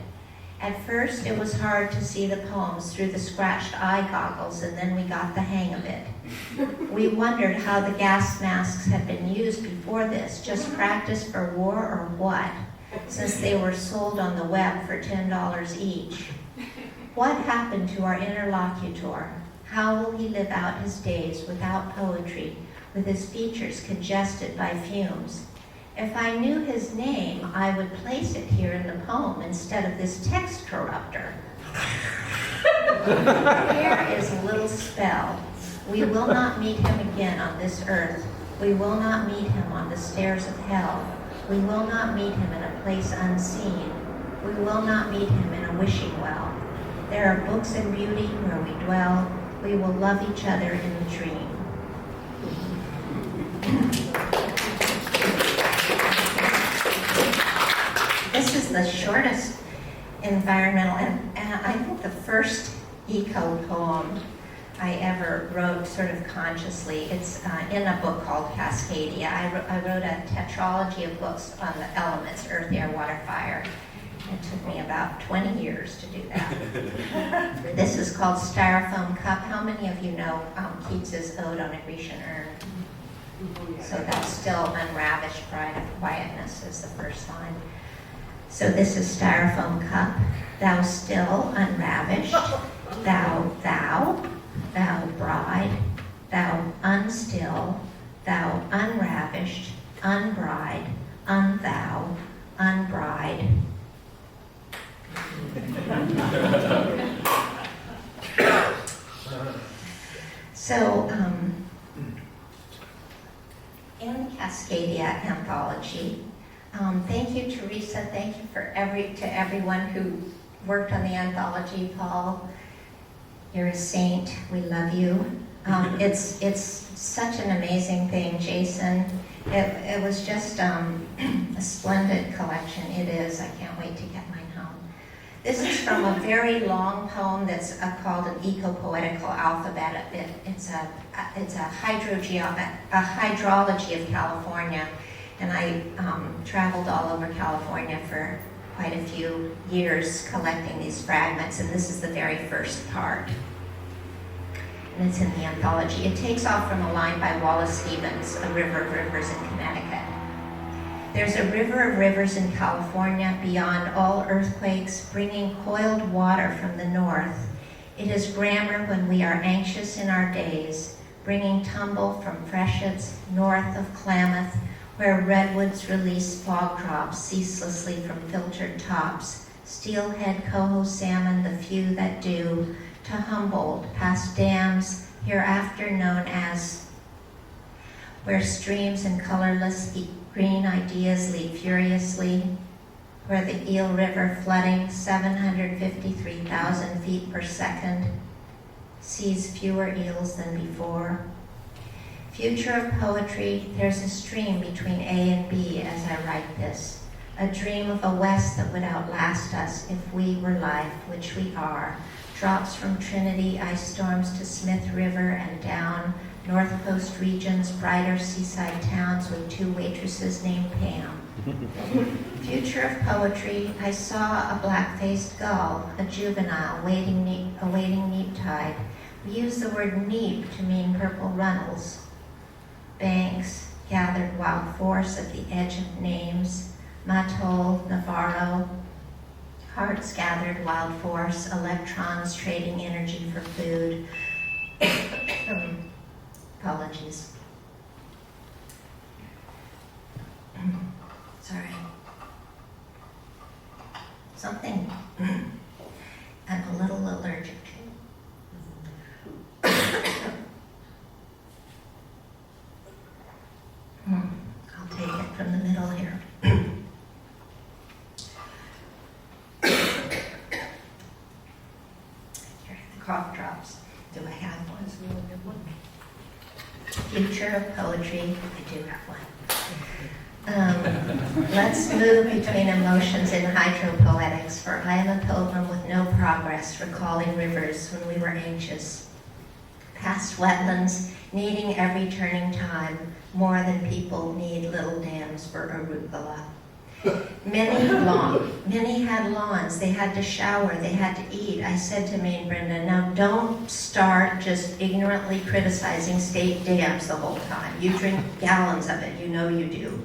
At first, it was hard to see the poems through the scratched eye goggles, and then we got the hang of it. We wondered how the gas masks had been used before this, just practice for war or what, since they were sold on the web for $10 each. What happened to our interlocutor? How will he live out his days without poetry, with his features congested by fumes? If I knew his name, I would place it here in the poem instead of this text corruptor. Here is a little spell. We will not meet him again on this earth. We will not meet him on the stairs of hell. We will not meet him in a place unseen. We will not meet him in a wishing well. There are books and beauty where we dwell. We will love each other in a dream. the shortest environmental, and I think the first eco poem I ever wrote sort of consciously. It's in a book called Cascadia. I wrote a tetralogy of books on the elements, earth, air, water, fire. It took me about 20 years to do that. This is called Styrofoam Cup. How many of you know Keats's Ode on a Grecian Urn? So that's still unravished pride of quietness is the first line. So this is Styrofoam Cup. Thou still unravished, thou bride, thou unstill, thou unravished, unbride, unthou, unbride. So, in the Cascadia anthology, thank you, Teresa. Thank you to everyone who worked on the anthology. Paul, you're a saint. We love you. It's such an amazing thing, Jason. It was just a splendid collection. It is. I can't wait to get mine home. This is from a very long poem that's called an eco-poetical alphabet. It's a hydrology of California, and I traveled all over California for quite a few years collecting these fragments, and this is the very first part. And it's in the anthology. It takes off from a line by Wallace Stevens, A River of Rivers in Connecticut. There's a river of rivers in California beyond all earthquakes, bringing coiled water from the north. It is grammar when we are anxious in our days, bringing tumble from freshets north of Klamath, where redwoods release fog drops ceaselessly from filtered tops, steelhead, coho, salmon, the few that do, to Humboldt, past dams hereafter known as, where streams and colorless green ideas lead furiously, where the Eel River flooding 753,000 feet per second sees fewer eels than before. Future of poetry, there's a stream between A and B as I write this, a dream of a West that would outlast us if we were life, which we are. Drops from Trinity, ice storms to Smith River and down, North Coast regions, brighter seaside towns with two waitresses named Pam. Future of poetry, I saw a black-faced gull, a juvenile, awaiting neap tide. We use the word neap to mean purple runnels. Banks, gathered wild force at the edge of names, Matol, Navarro, hearts gathered wild force, electrons trading energy for food. Apologies. Sorry. Something I'm a little allergic to. I'll take it from the middle here. Here are the cough drops. Do I have one? Future of poetry, I do have one. Let's move between emotions in hydropoetics, for I am a pilgrim with no progress, recalling rivers when we were anxious. Past wetlands, needing every turning time, more than people need little dams for arugula. Many had lawns, they had to shower, they had to eat. I said to me and Brenda, now don't start just ignorantly criticizing state dams the whole time. You drink gallons of it, you know you do.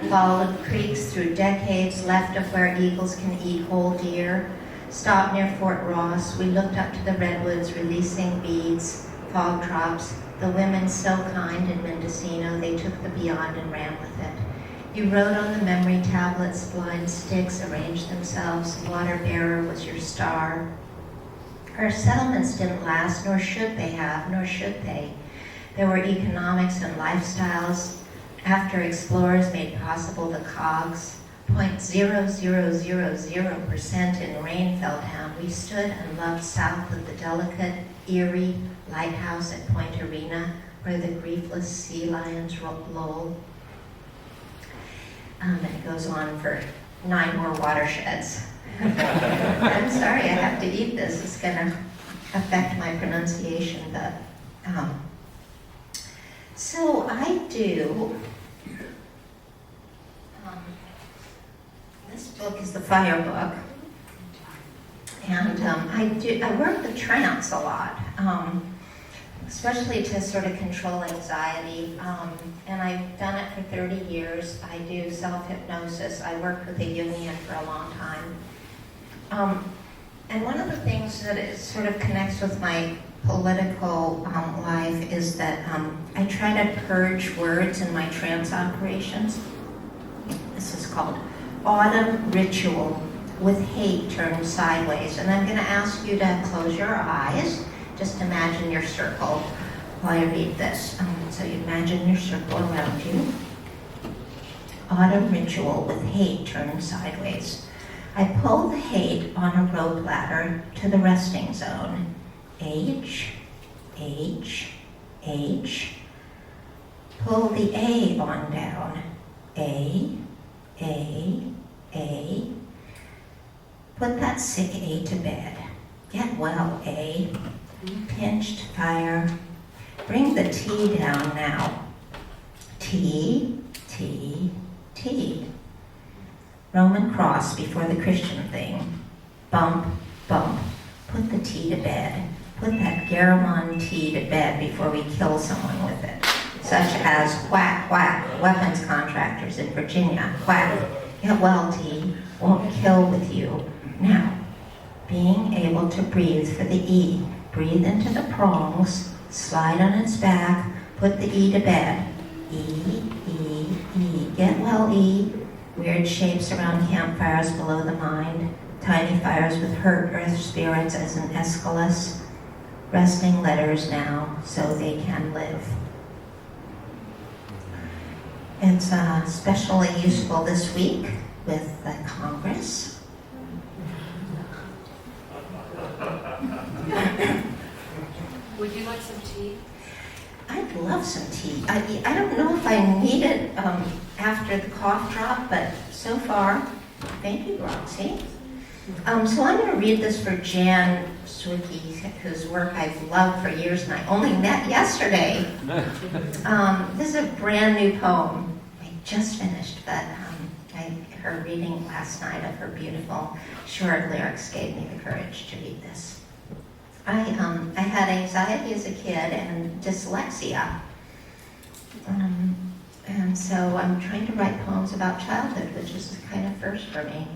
Followed creeks through decades, left of where eagles can eat whole deer. Stopped near Fort Ross, we looked up to the redwoods, releasing beads, fog drops. The women so kind in Mendocino, they took the beyond and ran with it. You wrote on the memory tablets, blind sticks arranged themselves, water bearer was your star. Our settlements didn't last, nor should they have, nor should they. There were economics and lifestyles. After explorers made possible the cogs, 0.0000% in rain fell down, we stood and loved south of the delicate, eerie lighthouse at Point Arena, where the griefless sea lions loll. And it goes on for 9 more watersheds. I'm sorry, I have to eat this. It's going to affect my pronunciation, but so I do. This book is the fire book, and I work with trance a lot, especially to sort of control anxiety. And I've done it for 30 years. I do self-hypnosis. I worked with a Jungian for a long time. And one of the things that it sort of connects with my political life is that I try to purge words in my trance operations. This is called Autumn Ritual with Hate Turned Sideways. And I'm going to ask you to close your eyes. Just imagine your circle while I read this. So you imagine your circle around you. Autumn Ritual with Hate Turned Sideways. I pull the hate on a rope ladder to the resting zone. H, H, H. Pull the A on down. A, A. Put that sick A to bed. Get well, A. Pinched fire. Bring the T down now. T, T, T. Roman cross before the Christian thing. Bump, bump. Put the T to bed. Put that Garamond T to bed before we kill someone with it. Such as whack, whack, weapons contractors in Virginia. Whack. Get well, T. Won't kill with you. Now, being able to breathe for the E. Breathe into the prongs. Slide on its back. Put the E to bed. E, E, E. Get well, E. Weird shapes around campfires below the mind. Tiny fires with hurt earth spirits as an Aeschylus. Resting letters now so they can live. It's especially useful this week with the Congress. Would you like some tea? I'd love some tea. I don't know if I need it after the cough drop, but so far, thank you, Roxy. So I'm going to read this for Jan Zwicky, whose work I've loved for years and I only met yesterday. This is a brand new poem. I just finished, but her reading last night of her beautiful short lyrics gave me the courage to read this. I had anxiety as a kid and dyslexia. And so I'm trying to write poems about childhood, which is kind of first for me.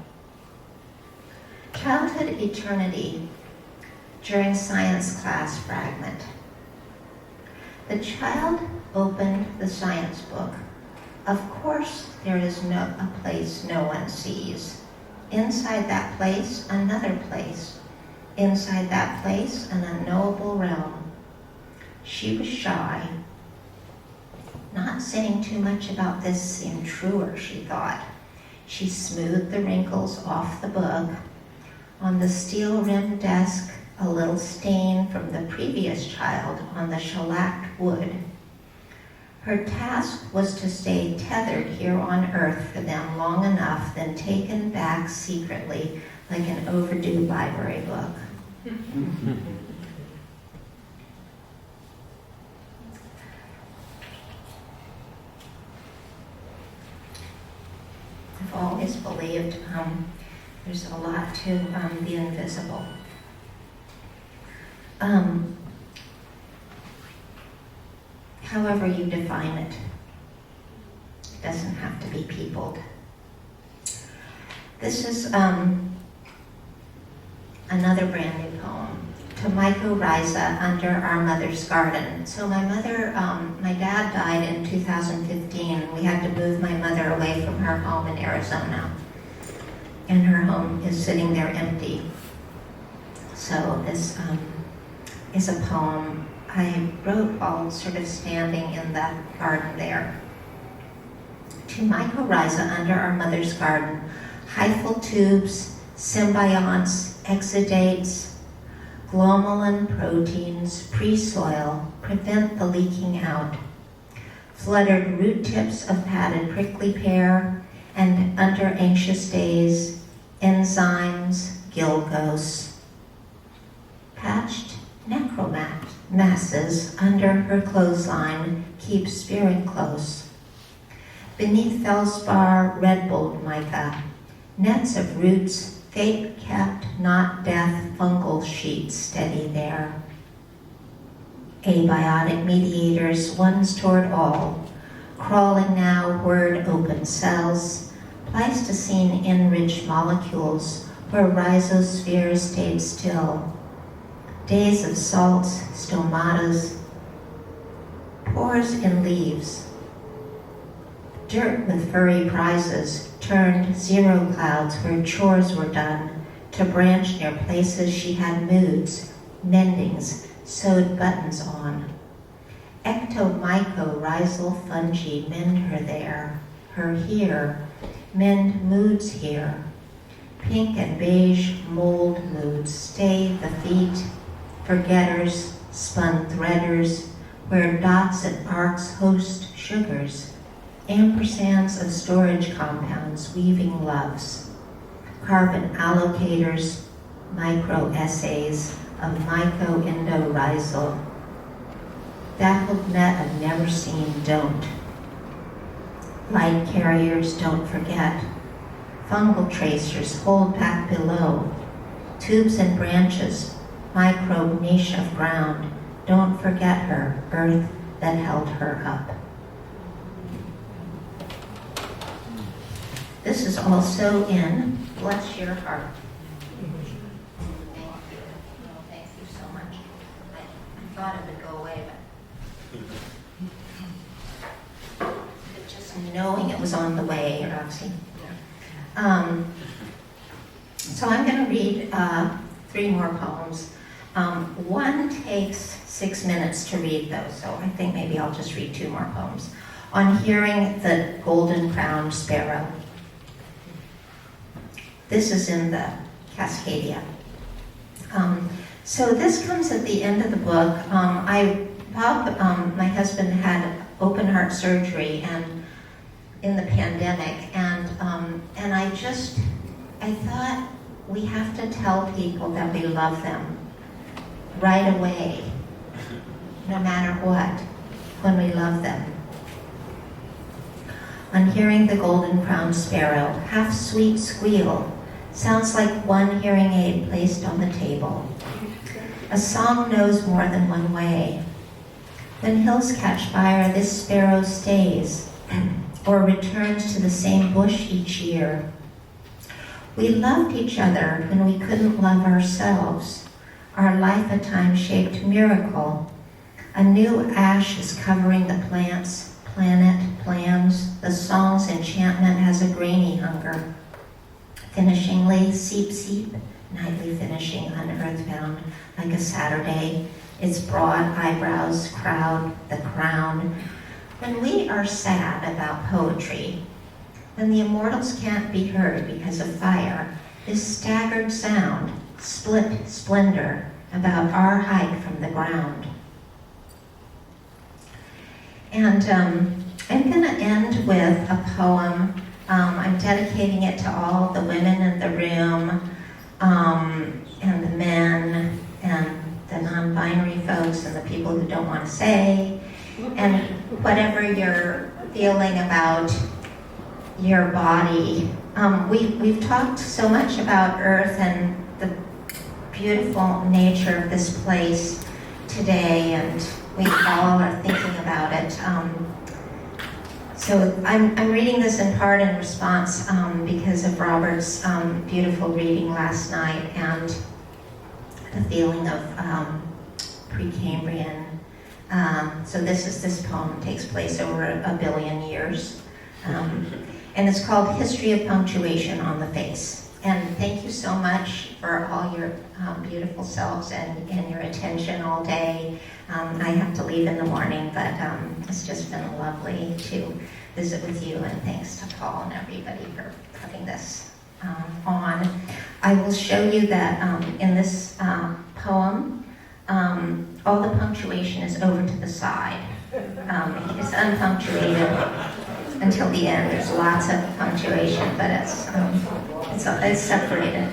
Childhood eternity during science class fragment. The child opened the science book. Of course, there is a place no one sees. Inside that place, another place. Inside that place, an unknowable realm. She was shy. Not saying too much about this seemed truer, she thought. She smoothed the wrinkles off the book. On the steel-rimmed desk, a little stain from the previous child on the shellacked wood. Her task was to stay tethered here on earth for them long enough, then taken back secretly like an overdue library book. I've always believed there's a lot to the invisible. However you define it, it doesn't have to be peopled. This is another brand new poem, To Mycorrhiza Under Our Mother's Garden. So my dad died in 2015, and we had to move my mother away from her home in Arizona. And her home is sitting there empty. So this is a poem I wrote while sort of standing in the garden there. To mycorrhiza under our mother's garden, hyphal tubes, symbionts, exudates, glomalin proteins, pre-soil, prevent the leaking out. Fluttered root tips of padded prickly pear, and under anxious days, enzymes, gilgos, patched necromat masses under her clothesline keep spirit close. Beneath feldspar red-bolt mica, nets of roots, fate-capped, not death, fungal sheets steady there. Abiotic mediators, ones toward all, crawling now word-open cells, Pleistocene-enriched molecules where rhizospheres stayed still. Days of salts, stomatas, pores in leaves. Dirt with furry prizes turned zero clouds where chores were done to branch near places she had moods, mendings, sewed buttons on. Ectomycorrhizal fungi mend her there, her here, mend moods here. Pink and beige mold moods stay the feet, forgetters, spun threaders, where dots and arcs host sugars, ampersands of storage compounds weaving loves, carbon allocators, micro-essays of myco-endorhizal, baffled net of never seen don't. Light carriers don't forget, fungal tracers hold back below, tubes and branches, microbe niche of ground, don't forget her, earth that held her up. This is also in Bless Your Heart. Thank you. Oh, thank you so much. I thought it would go away, but just knowing it was on the way, Roxy. So I'm going to read 3 more poems. One takes 6 minutes to read, though, so I think maybe I'll just read 2 more poems. On hearing the golden-crowned sparrow. This is in the Cascadia. So this comes at the end of the book. Bob, my husband, had open heart surgery and in the pandemic, and I thought we have to tell people that we love them right away, no matter what, when we love them. On hearing the golden-crowned sparrow, half-sweet squeal, sounds like one hearing aid placed on the table. A song knows more than one way. When hills catch fire, this sparrow stays, or returns to the same bush each year. We loved each other when we couldn't love ourselves. Our life a time-shaped miracle. A new ash is covering the plants, planet, plans. The song's enchantment has a grainy hunger. Finishingly, seep, seep, nightly finishing unearthbound, like a Saturday. Its broad eyebrows crowd the crown. When we are sad about poetry, when the immortals can't be heard because of fire, this staggered sound, split splendor about our height from the ground. And I'm going to end with a poem. I'm dedicating it to all the women in the room, and the men, and the non-binary folks, and the people who don't want to say, and whatever you're feeling about your body. We've talked so much about Earth and the beautiful nature of this place today, and we all are thinking about it. So I'm reading this in part in response because of Robert's beautiful reading last night and the feeling of Precambrian. So this poem takes place over a billion years. And it's called History of Punctuation on the Face. And thank you so much for all your beautiful selves and your attention all day. I have to leave in the morning, but it's just been lovely to visit with you, and thanks to Paul and everybody for putting this on. I will show you that in this poem, all the punctuation is over to the side. It's unpunctuated. until the end. There's lots of punctuation, but it's separated.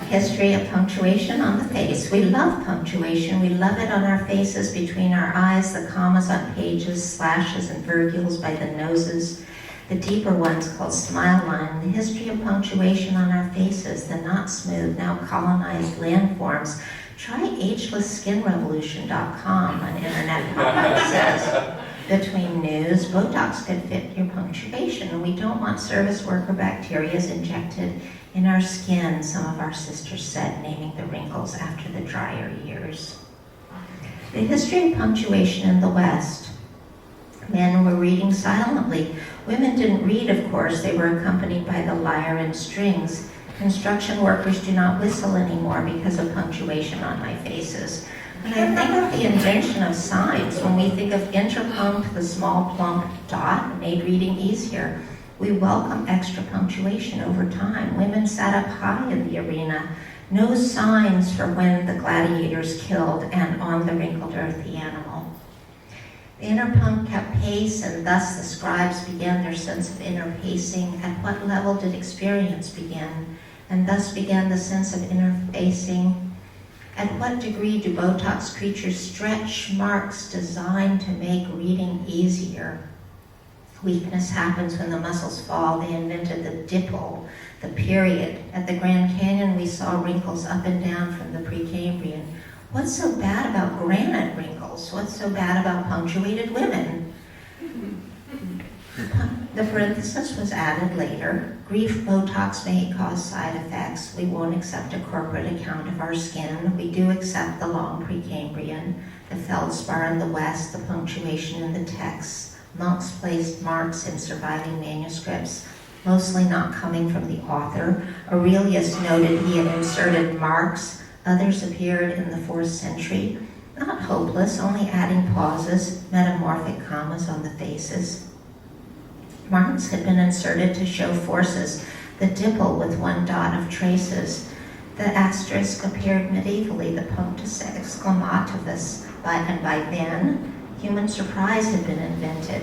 History of punctuation on the face. We love punctuation. We love it on our faces, between our eyes, the commas on pages, slashes and virgules by the noses, the deeper ones called smile line. The history of punctuation on our faces, the not smooth, now colonized landforms. Try agelessskinrevolution.com, an internet pop-up says. Between news, Botox could fit your punctuation, and we don't want service worker bacteria injected in our skin, some of our sisters said, naming the wrinkles after the drier years. The history of punctuation in the West. Men were reading silently. Women didn't read, of course. They were accompanied by the lyre and strings. Construction workers do not whistle anymore because of punctuation on my faces. When I think of the invention of signs, when we think of interpunct, the small plump dot made reading easier, we welcome extra punctuation over time. Women sat up high in the arena. No signs for when the gladiators killed, and on the wrinkled earth the animal. The interpunct kept pace, and thus the scribes began their sense of inner pacing. At what level did experience begin? And thus began the sense of interfacing. At what degree do Botox creatures stretch marks designed to make reading easier? Weakness happens when the muscles fall. They invented the dipple, the period. At the Grand Canyon, we saw wrinkles up and down from the Precambrian. What's so bad about granite wrinkles? What's so bad about punctuated women? The parenthesis was added later. Grief Botox may cause side effects. We won't accept a corporate account of our skin. We do accept the long Precambrian, the feldspar in the West, the punctuation in the texts. Monks placed marks in surviving manuscripts, mostly not coming from the author. Aurelius noted he had inserted marks. Others appeared in the 4th century. Not hopeless, only adding pauses, metamorphic commas on the faces. Marks had been inserted to show forces, the dipple with 1 dot of traces. The asterisk appeared medievally, the punctus exclamativus, and by then, human surprise had been invented.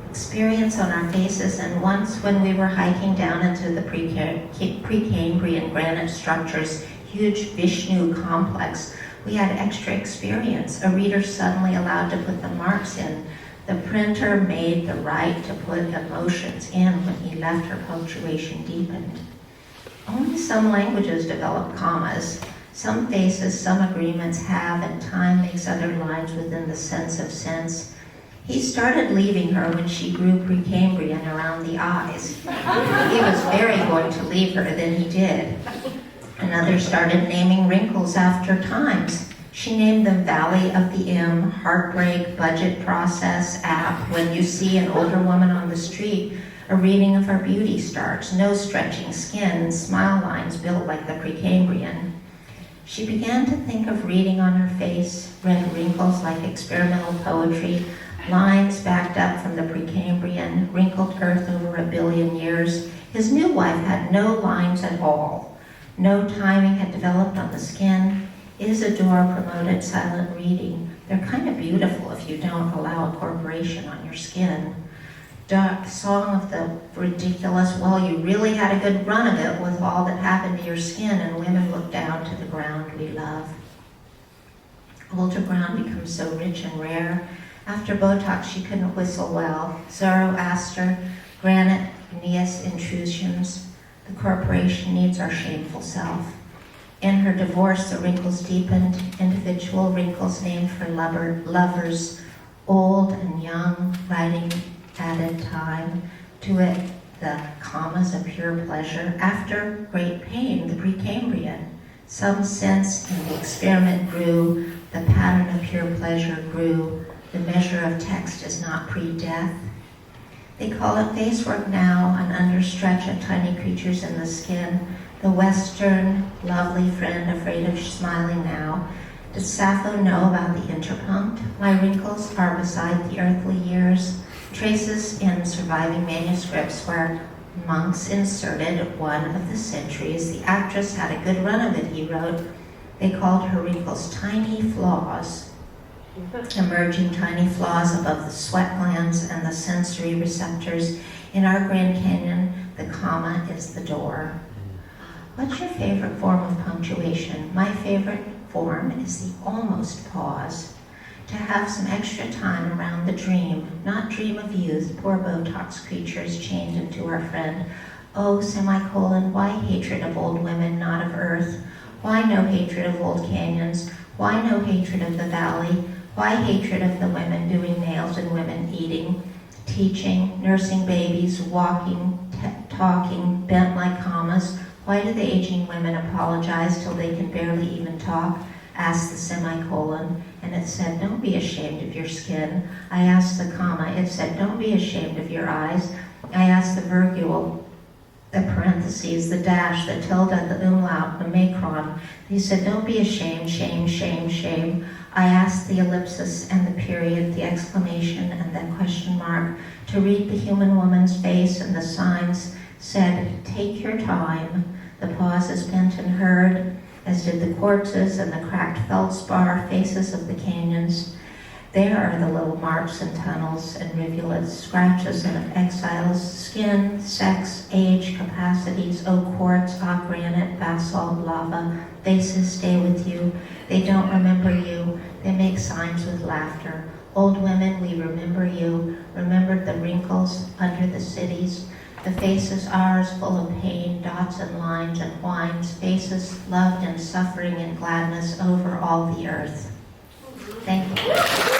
Experience on our faces, and once when we were hiking down into the Precambrian granite structures, huge Vishnu complex, we had extra experience. A reader suddenly allowed to put the marks in. The printer made the right to put emotions in when he left her punctuation deepened. Only some languages develop commas. Some faces, some agreements have, and time makes other lines within the sense of sense. He started leaving her when she grew Precambrian around the eyes. He was very going to leave her, then he did. Another started naming wrinkles after times. She named them Valley of the M, Heartbreak, Budget Process, App. When you see an older woman on the street, a reading of her beauty starts. No stretching skin, smile lines built like the Precambrian. She began to think of reading on her face, read wrinkles like experimental poetry, lines backed up from the Precambrian, wrinkled earth over 1 billion years. His new wife had no lines at all. No timing had developed on the skin. Isadore promoted silent reading. They're kind of beautiful if you don't allow a corporation on your skin. The song of the ridiculous, well, you really had a good run of it with all that happened to your skin, and women look down to the ground we love. Older ground becomes so rich and rare. After Botox, she couldn't whistle well. Zoroaster, granite, gneiss intrusions. The corporation needs our shameful self. In her divorce, the wrinkles deepened, individual wrinkles named for lovers, old and young, writing added time to it, the commas of pure pleasure. After great pain, the Precambrian. Some sense in the experiment grew, the pattern of pure pleasure grew. The measure of text is not pre-death. They call it face work now, an understretch of tiny creatures in the skin. The Western, lovely friend afraid of smiling now. Does Sappho know about the interpunct? My wrinkles are beside the earthly years. Traces in surviving manuscripts where monks inserted 1 of the centuries. The actress had a good run of it, he wrote. They called her wrinkles tiny flaws. emerging tiny flaws above the sweat glands and the sensory receptors. In our Grand Canyon, the comma is the door. What's your favorite form of punctuation? My favorite form is the almost pause. To have some extra time around the dream, not dream of youth, poor Botox creatures chained into our friend. Oh, semicolon, why hatred of old women, not of earth? Why no hatred of old canyons? Why no hatred of the valley? Why hatred of the women doing nails and women eating, teaching, nursing babies, walking, talking, bent like commas? Why do the aging women apologize till they can barely even talk? Asked the semicolon, and it said, don't be ashamed of your skin. I asked the comma, it said, don't be ashamed of your eyes. I asked the virgule, the parentheses, the dash, the tilde, the umlaut, the macron. He said, don't be ashamed, shame, shame, shame. I asked the ellipsis and the period, the exclamation and the question mark, to read the human woman's face, and the signs said, take your time. The pause is bent and heard, as did the quartzes and the cracked feldspar faces of the canyons. There are the little marks and tunnels and rivulets, scratches and of exiles, skin, sex, age, capacities, oak quartz, oak granite, basalt, lava. Faces stay with you. They don't remember you. They make signs with laughter. Old women, we remember you. Remembered the wrinkles under the cities. The faces ours full of pain, dots and lines and whines, faces loved and suffering and gladness over all the earth. Thank you.